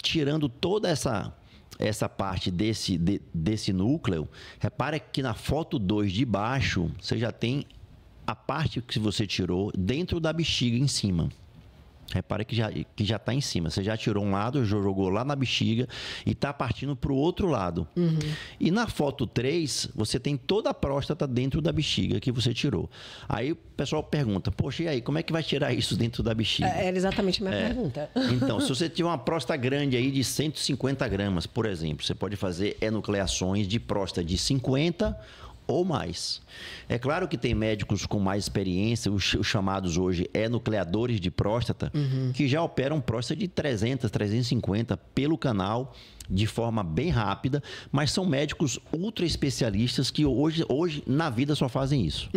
tirando toda essa parte desse núcleo. Repara que na foto 2 de baixo, você já tem a parte que você tirou dentro da bexiga em cima. Repara que já está em cima. Você já tirou um lado, jogou lá na bexiga e está partindo para o outro lado. E na foto 3, você tem toda a próstata dentro da bexiga que você tirou. Aí o pessoal pergunta, poxa, e aí, como é que vai tirar isso dentro da bexiga? Era exatamente a minha pergunta. Então, se você tiver uma próstata grande aí de 150 gramas, por exemplo, você pode fazer enucleações de próstata de 50 ou mais. É claro que tem médicos com mais experiência, os chamados hoje enucleadores de próstata, que já operam próstata de 300, 350 pelo canal, de forma bem rápida, mas são médicos ultra especialistas que hoje na vida só fazem isso.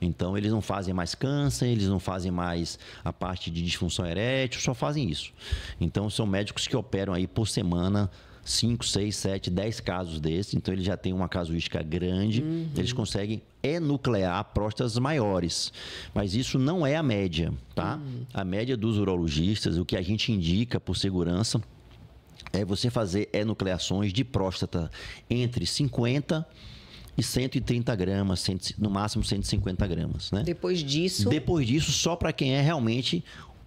Então, eles não fazem mais câncer, eles não fazem mais a parte de disfunção erétil, só fazem isso. Então, são médicos que operam aí por semana 5, 6, 7, 10 casos desses. Então, eles já têm uma casuística grande. Eles conseguem enuclear próstatas maiores. Mas isso não é a média, tá? A média dos urologistas, o que a gente indica por segurança, é você fazer enucleações de próstata entre 50 e 130 gramas, no máximo 150 gramas, né? Depois disso, só para quem é realmente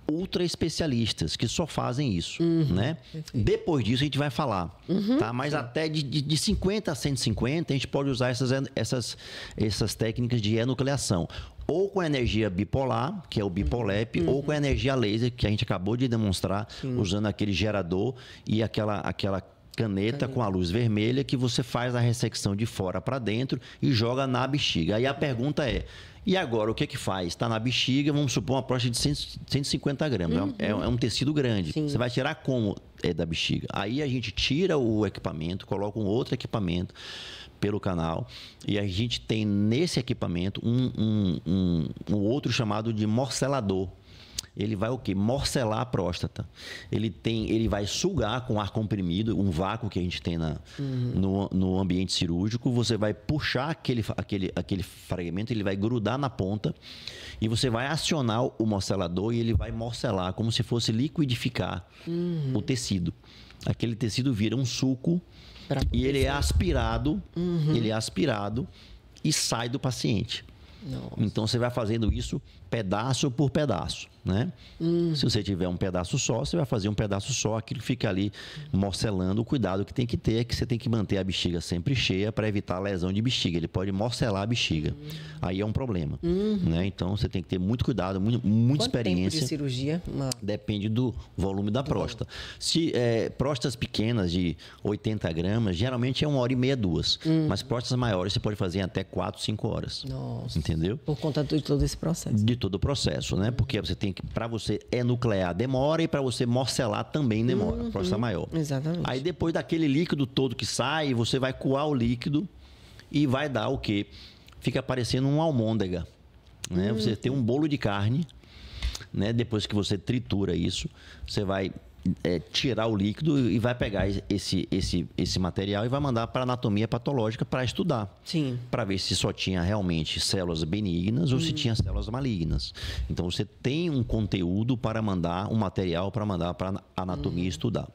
ultra especialistas, que só fazem isso, né? Perfeito. Depois disso a gente vai falar, tá? Mas até de 50 a 150 a gente pode usar essas técnicas de enucleação. Ou com energia bipolar, que é o Bipolep, ou com energia laser, que a gente acabou de demonstrar, usando aquele gerador e aquela caneta com a luz vermelha, que você faz a ressecção de fora para dentro e joga na bexiga. Aí a pergunta é, e agora o que faz? Está na bexiga, vamos supor uma próstata de 150 gramas. É um tecido grande. Sim. Você vai tirar como da bexiga? Aí a gente tira o equipamento, coloca um outro equipamento pelo canal e a gente tem nesse equipamento um outro chamado de morcelador. Ele vai o quê? Morcelar a próstata. Ele vai sugar com ar comprimido, um vácuo que a gente tem no ambiente cirúrgico. Você vai puxar aquele fragmento, ele vai grudar na ponta e você vai acionar o morcelador e ele vai morcelar, como se fosse liquidificar o tecido. Aquele tecido vira um suco e ele é aspirado, e sai do paciente. Nossa. Então, você vai fazendo isso pedaço por pedaço, né? Se você tiver um pedaço só, você vai fazer um pedaço só, aquilo fica ali morcelando. O cuidado que tem que ter é que você tem que manter a bexiga sempre cheia para evitar a lesão de bexiga. Ele pode morcelar a bexiga. Aí é um problema, né? Então, você tem que ter muito cuidado, muita experiência. Quanto tempo de cirurgia? Depende do volume da próstata. Se próstatas pequenas de 80 gramas, geralmente é 1h30, 2. Mas próstatas maiores você pode fazer em até 4, 5 horas. Nossa. Entendeu? Por conta de todo esse processo. De todo o processo, né? Porque você tem que, para você enuclear demora e para você morcelar também demora, próstata maior. Exatamente. Aí depois daquele líquido todo que sai, você vai coar o líquido e vai dar o quê? Fica parecendo uma almôndega, né? Você tem um bolo de carne, né? Depois que você tritura isso, você vai tirar o líquido e vai pegar esse material e vai mandar para a anatomia patológica para estudar. Sim. Para ver se só tinha realmente células benignas ou se tinha células malignas. Então, você tem um conteúdo para mandar, um material para mandar para a anatomia estudar.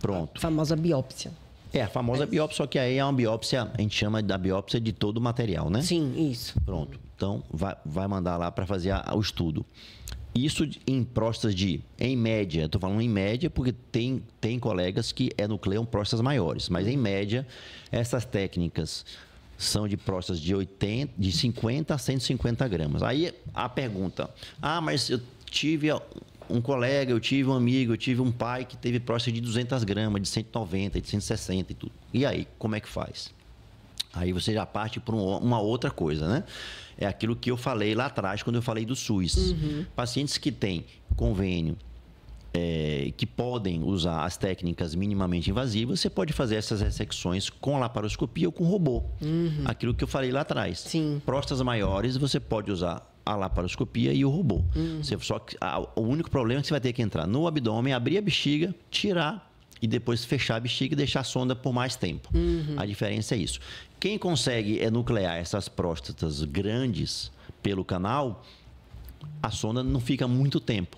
Pronto. A famosa biópsia. A famosa biópsia, só que aí é uma biópsia, a gente chama da biópsia de todo o material, né? Sim, isso. Pronto. Então, vai mandar lá para fazer o estudo. Isso em próstatas em média, eu estou falando em média porque tem colegas que enucleam próstatas maiores, mas em média, essas técnicas são de próstatas de 50 a 150 gramas. Aí a pergunta, mas eu tive um colega, eu tive um amigo, eu tive um pai que teve próstata de 200 gramas, de 190, de 160 e tudo. E aí, como é que faz? Aí você já parte para uma outra coisa, né? É aquilo que eu falei lá atrás, quando eu falei do SUS. Pacientes que têm convênio que podem usar as técnicas minimamente invasivas, você pode fazer essas ressecções com laparoscopia ou com robô. Aquilo que eu falei lá atrás. Sim. Próstatas maiores, você pode usar a laparoscopia e o robô. Só que o único problema é que você vai ter que entrar no abdômen, abrir a bexiga, tirar e depois fechar a bexiga e deixar a sonda por mais tempo. A diferença é isso. Quem consegue nuclear essas próstatas grandes pelo canal, a sonda não fica muito tempo.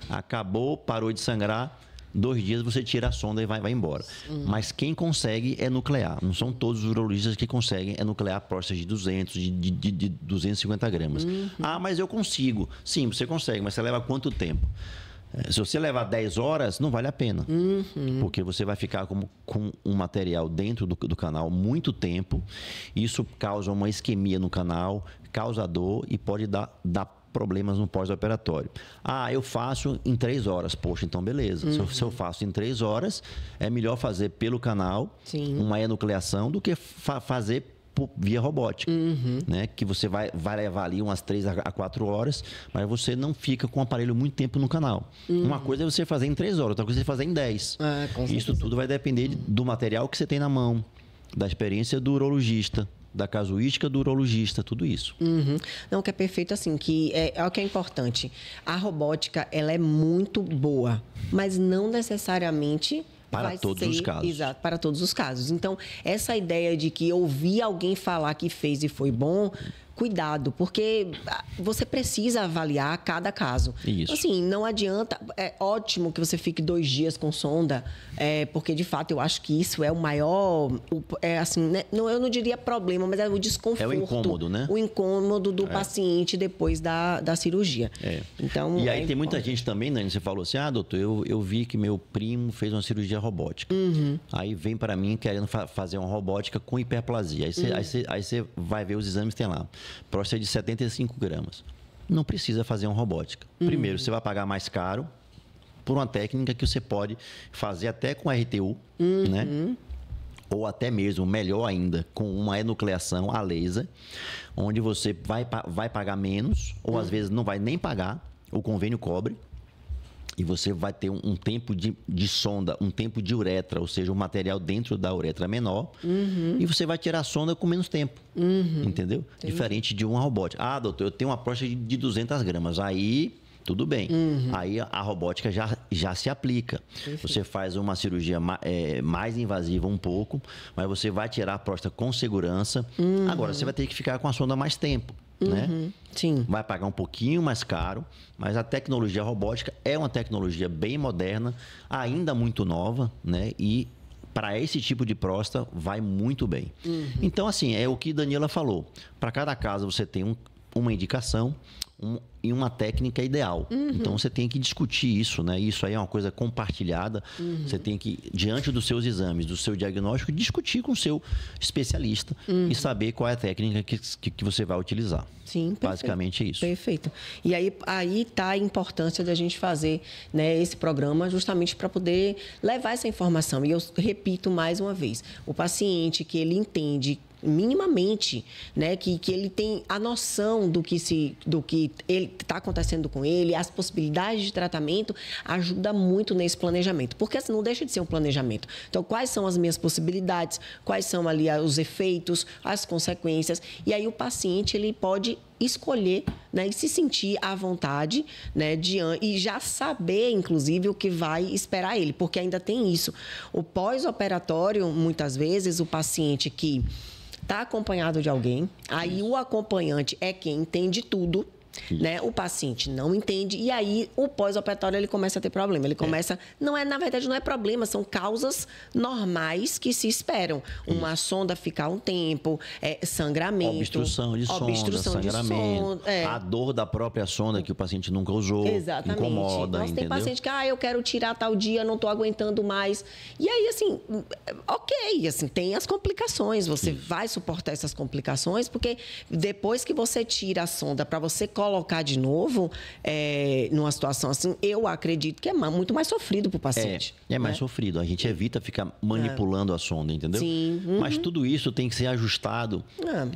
Acabou, parou de sangrar, 2 dias você tira a sonda e vai embora. Mas quem consegue nuclear. Não são todos os urologistas que conseguem nuclear próstatas de 200, de 250 gramas. Ah, mas eu consigo. Sim, você consegue, mas você leva quanto tempo? Se você levar 10 horas, não vale a pena. Porque você vai ficar com um material dentro do canal muito tempo. Isso causa uma isquemia no canal, causa dor e pode dar problemas no pós-operatório. Ah, eu faço em 3 horas. Poxa, então beleza. Se eu faço em 3 horas, é melhor fazer pelo canal uma enucleação do que fazer via robótica, né? Que você vai levar ali umas 3 a 4 horas, mas você não fica com o aparelho muito tempo no canal. Uma coisa é você fazer em 3 horas, outra coisa é você fazer em 10. Isso tudo vai depender do material que você tem na mão, da experiência do urologista, da casuística do urologista, tudo isso. Não, que é perfeito assim, que é o que é importante. A robótica, ela é muito boa, mas não necessariamente para todos os casos. Exato, para todos os casos. Então, essa ideia de que eu vi alguém falar que fez e foi bom, cuidado, porque você precisa avaliar cada caso. Isso. Assim, não adianta, é ótimo que você fique 2 dias com sonda, porque de fato eu acho que isso é o maior, assim, né? Eu não diria problema, mas é o desconforto. É o incômodo, né? O incômodo do paciente depois da cirurgia. Então, e aí tem muita gente também, Nani, você falou assim, doutor, eu vi que meu primo fez uma cirurgia robótica. Aí vem para mim querendo fazer uma robótica com hiperplasia. Aí você vai ver os exames que tem lá. Próstata de 75 gramas. Não precisa fazer uma robótica. Primeiro, você vai pagar mais caro por uma técnica que você pode fazer até com RTU, né? Ou até mesmo, melhor ainda, com uma enucleação a laser, onde você vai pagar menos, ou às vezes não vai nem pagar, o convênio cobre. E você vai ter um tempo de sonda, um tempo de uretra, ou seja, o material dentro da uretra menor. E você vai tirar a sonda com menos tempo. Entendeu? Entendi. Diferente de uma robótica. Ah, doutor, eu tenho uma próstata de 200 gramas. Aí, tudo bem. Aí a robótica já se aplica. Perfeito. Você faz uma cirurgia mais invasiva um pouco, mas você vai tirar a próstata com segurança. Agora, você vai ter que ficar com a sonda mais tempo. Né? Sim. Vai pagar um pouquinho mais caro, mas a tecnologia robótica é uma tecnologia bem moderna, ainda muito nova, né? E para esse tipo de próstata vai muito bem. Então, assim, é o que Daniela falou. Para cada caso você tem uma indicação e uma técnica ideal. Então, você tem que discutir isso, né? Isso aí é uma coisa compartilhada. Você tem que, diante dos seus exames, do seu diagnóstico, discutir com o seu especialista e saber qual é a técnica que você vai utilizar. Sim, perfeito. Basicamente é isso. Perfeito. E aí está a importância da gente fazer, né, esse programa justamente para poder levar essa informação. E eu repito mais uma vez, o paciente que ele entende minimamente, né, que ele tem a noção do que está acontecendo com ele, as possibilidades de tratamento, ajuda muito nesse planejamento, porque assim, não deixa de ser um planejamento. Então, quais são as minhas possibilidades, quais são ali os efeitos, as consequências, e aí o paciente ele pode escolher, né, e se sentir à vontade, né, e já saber, inclusive, o que vai esperar ele, porque ainda tem isso. O pós-operatório, muitas vezes, o paciente que está acompanhado de alguém, aí o acompanhante é quem entende tudo, né? O paciente não entende e aí o pós-operatório ele começa a ter problema. Ele começa, na verdade não é problema, são causas normais que se esperam. Uma sonda ficar um tempo, sangramento, obstrução de sangramento, a dor da própria sonda que o paciente nunca usou, exatamente. Incomoda, Nossa, entendeu? tem paciente que, eu quero tirar tal dia, não estou aguentando mais. E aí, assim, ok, assim, tem as complicações, você vai suportar essas complicações, porque depois que você tira a sonda para você colocar colocar de novo numa situação assim, eu acredito que é muito mais sofrido para o paciente. É mais sofrido. A gente evita ficar manipulando a sonda, entendeu? Sim. Mas tudo isso tem que ser ajustado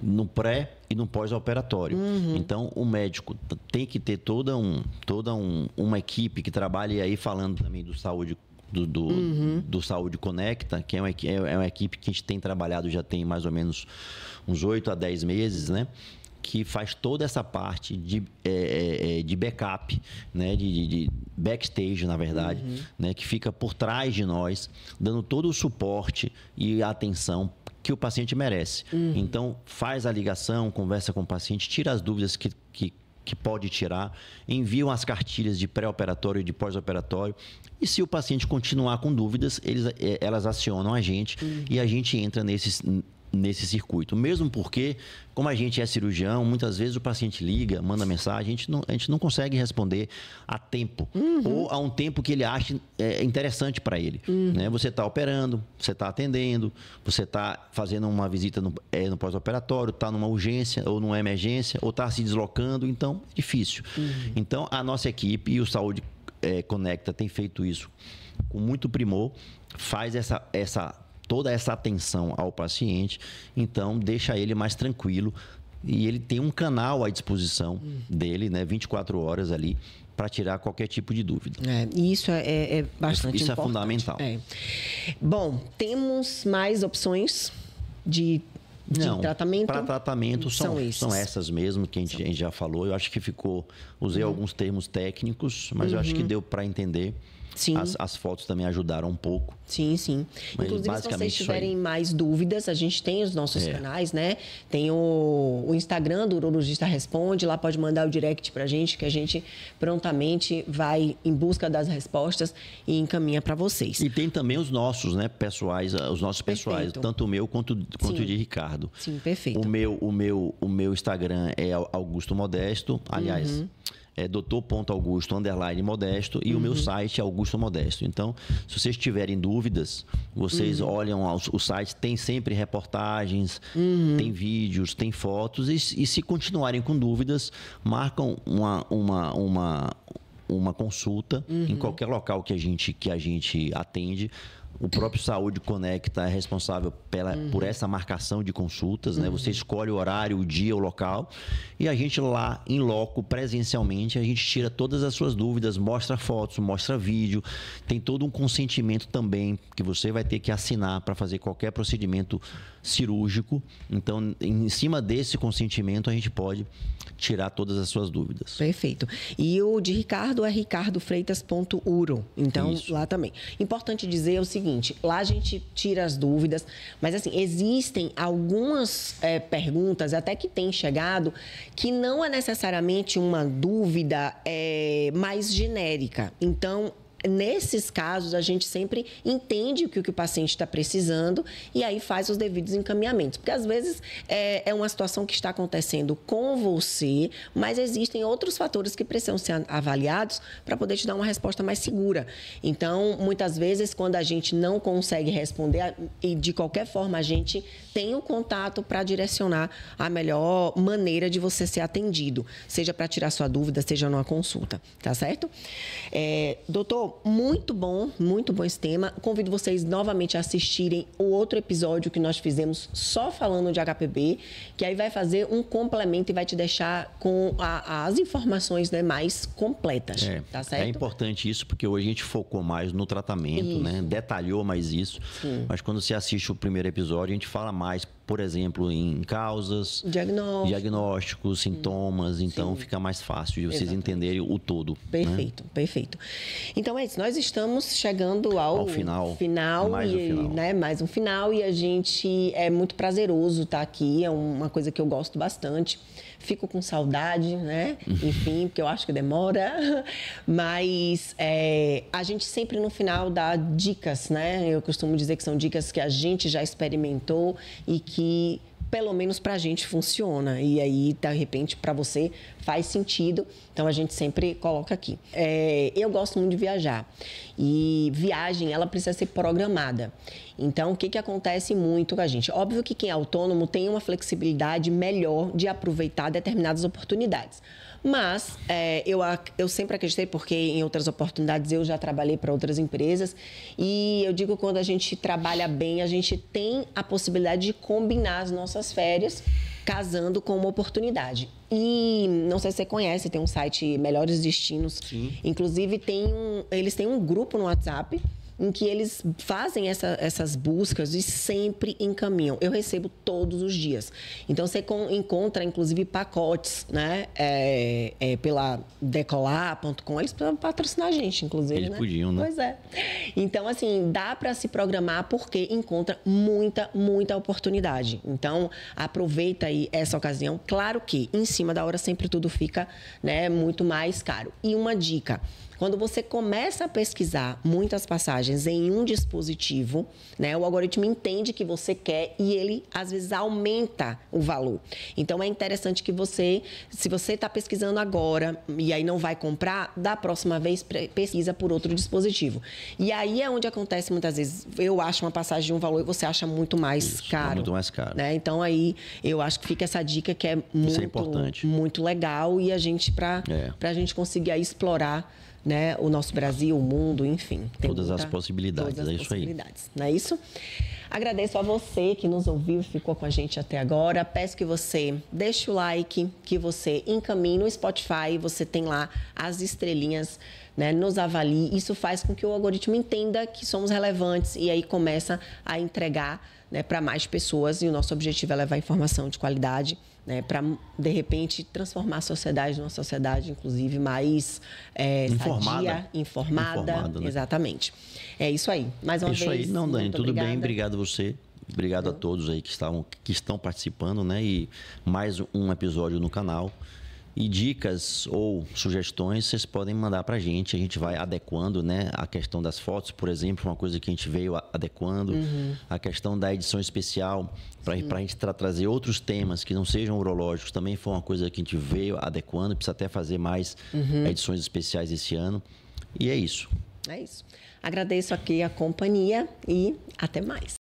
no pré e no pós-operatório. Então, o médico tem que ter toda uma equipe que trabalhe aí, falando também do saúde do Saúde Conecta, que é uma equipe que a gente tem trabalhado já tem mais ou menos uns 8 a 10 meses, né? Que faz toda essa parte de backup, né? de backstage, na verdade, né? Que fica por trás de nós, dando todo o suporte e a atenção que o paciente merece. Então, faz a ligação, conversa com o paciente, tira as dúvidas que pode tirar, enviam as cartilhas de pré-operatório e de pós-operatório. E se o paciente continuar com dúvidas, elas acionam a gente e a gente entra nesse circuito. Mesmo porque, como a gente é cirurgião, muitas vezes o paciente liga, manda mensagem, a gente não consegue responder a tempo. Ou a um tempo que ele acha interessante para ele. Né? Você está operando, você está atendendo, você está fazendo uma visita no pós-operatório, está numa urgência ou numa emergência, ou está se deslocando, então é difícil. Então, a nossa equipe e o Saúde Conecta tem feito isso com muito primor, faz toda essa atenção ao paciente, então deixa ele mais tranquilo e ele tem um canal à disposição dele, né, 24 horas ali, para tirar qualquer tipo de dúvida. E isso é bastante importante. Isso é fundamental. Bom, temos mais opções de tratamento? Para tratamento são essas mesmo que a gente já falou. Eu acho que usei alguns termos técnicos, mas eu acho que deu para entender. Sim. As fotos também ajudaram um pouco. Sim. Mas inclusive, se vocês tiverem mais dúvidas, a gente tem os nossos canais, né? Tem o Instagram do Urologista Responde, lá pode mandar o direct pra gente, que a gente prontamente vai em busca das respostas e encaminha para vocês. E tem também os nossos, né, pessoais, pessoais, tanto o meu quanto o de Ricardo. Sim, perfeito. O meu Instagram é Augusto Modesto, aliás... É doutor.augusto_modesto e o meu site é Augusto Modesto. Então, se vocês tiverem dúvidas, vocês olham o site, tem sempre reportagens, tem vídeos, tem fotos e se continuarem com dúvidas, marcam uma consulta em qualquer local que a gente atende. O próprio Saúde Conecta é responsável por essa marcação de consultas, né? Você escolhe o horário, o dia, o local e a gente lá, em loco, presencialmente, a gente tira todas as suas dúvidas, mostra fotos, mostra vídeo, tem todo um consentimento também que você vai ter que assinar para fazer qualquer procedimento cirúrgico. Então, em cima desse consentimento, a gente pode tirar todas as suas dúvidas. Perfeito. E o de Ricardo é ricardofreitas.uro. Então, Isso. Lá também. Importante dizer o seguinte, lá a gente tira as dúvidas, mas assim, existem algumas perguntas, até que têm chegado, que não é necessariamente uma dúvida mais genérica. Então, nesses casos, a gente sempre entende o que o paciente está precisando e aí faz os devidos encaminhamentos. Porque, às vezes, é uma situação que está acontecendo com você, mas existem outros fatores que precisam ser avaliados para poder te dar uma resposta mais segura. Então, muitas vezes, quando a gente não consegue responder, e de qualquer forma, a gente tem o contato para direcionar a melhor maneira de você ser atendido, seja para tirar sua dúvida, seja numa consulta, tá certo? Doutor, muito bom esse tema. Convido vocês novamente a assistirem o outro episódio que nós fizemos só falando de HPB, que aí vai fazer um complemento e vai te deixar com as informações, né, mais completas, tá certo? É importante isso, porque hoje a gente focou mais no tratamento, né? Detalhou mais isso. Sim. Mas quando você assiste o primeiro episódio, a gente fala mais, por exemplo, em causas, diagnósticos, sintomas, então fica mais fácil de vocês entenderem o todo. Perfeito, perfeito. Então é isso, nós estamos chegando ao final né? Mais um final e a gente é muito prazeroso estar aqui, é uma coisa que eu gosto bastante. Fico com saudade, né? Enfim, porque eu acho que demora. Mas a gente sempre no final dá dicas, né? Eu costumo dizer que são dicas que a gente já experimentou e que, pelo menos para a gente, funciona. E aí, de repente, para você faz sentido. Então, a gente sempre coloca aqui. Eu gosto muito de viajar. E viagem, ela precisa ser programada. Então, o que acontece muito com a gente? Óbvio que quem é autônomo tem uma flexibilidade melhor de aproveitar determinadas oportunidades. Mas eu sempre acreditei, porque em outras oportunidades eu já trabalhei para outras empresas, e eu digo que quando a gente trabalha bem, a gente tem a possibilidade de combinar as nossas férias casando com uma oportunidade. E não sei se você conhece, tem um site Melhores Destinos. Sim. Inclusive, eles têm um grupo no WhatsApp em que eles fazem essas buscas e sempre encaminham. Eu recebo todos os dias. Então, você encontra, inclusive, pacotes, né? Pela decolar.com. Eles precisam patrocinar a gente, inclusive, Eles né? podiam, né? Pois é. Então, assim, dá para se programar porque encontra muita oportunidade. Então, aproveita aí essa ocasião. Claro que, em cima da hora, sempre tudo fica, né, muito mais caro. E uma dica: quando você começa a pesquisar muitas passagens em um dispositivo, né, o algoritmo entende que você quer e ele, às vezes, aumenta o valor. Então, é interessante que você, se você está pesquisando agora e aí não vai comprar, da próxima vez pesquisa por outro dispositivo. E aí é onde acontece muitas vezes. Eu acho uma passagem de um valor e você acha muito mais caro. Muito mais caro. Né? Então, aí eu acho que fica essa dica que é muito, importante. Muito legal, e a gente, para a gente conseguir aí explorar, né, o nosso Brasil, o mundo, enfim. Todas as possibilidades, é isso aí. Não é isso? Agradeço a você que nos ouviu e ficou com a gente até agora. Peço que você deixe o like, que você encaminhe no Spotify, você tem lá as estrelinhas, né, nos avalie. Isso faz com que o algoritmo entenda que somos relevantes e aí começa a entregar, né, para mais pessoas. E o nosso objetivo é levar informação de qualidade, né, para, de repente, transformar a sociedade numa sociedade, inclusive, mais sadia, informada. Né? Exatamente. É isso aí. Mais uma vez. Isso aí. Não, Dani, tudo obrigada. bem. Obrigado a você. Obrigado a todos aí que estão participando, né? E mais um episódio no canal. E dicas ou sugestões vocês podem mandar para a gente vai adequando, né? A questão das fotos, por exemplo, uma coisa que a gente veio adequando. A questão da edição especial, para a gente trazer outros temas que não sejam urológicos, também foi uma coisa que a gente veio adequando. Precisa até fazer mais edições especiais esse ano. E é isso. É isso. Agradeço aqui a companhia e até mais.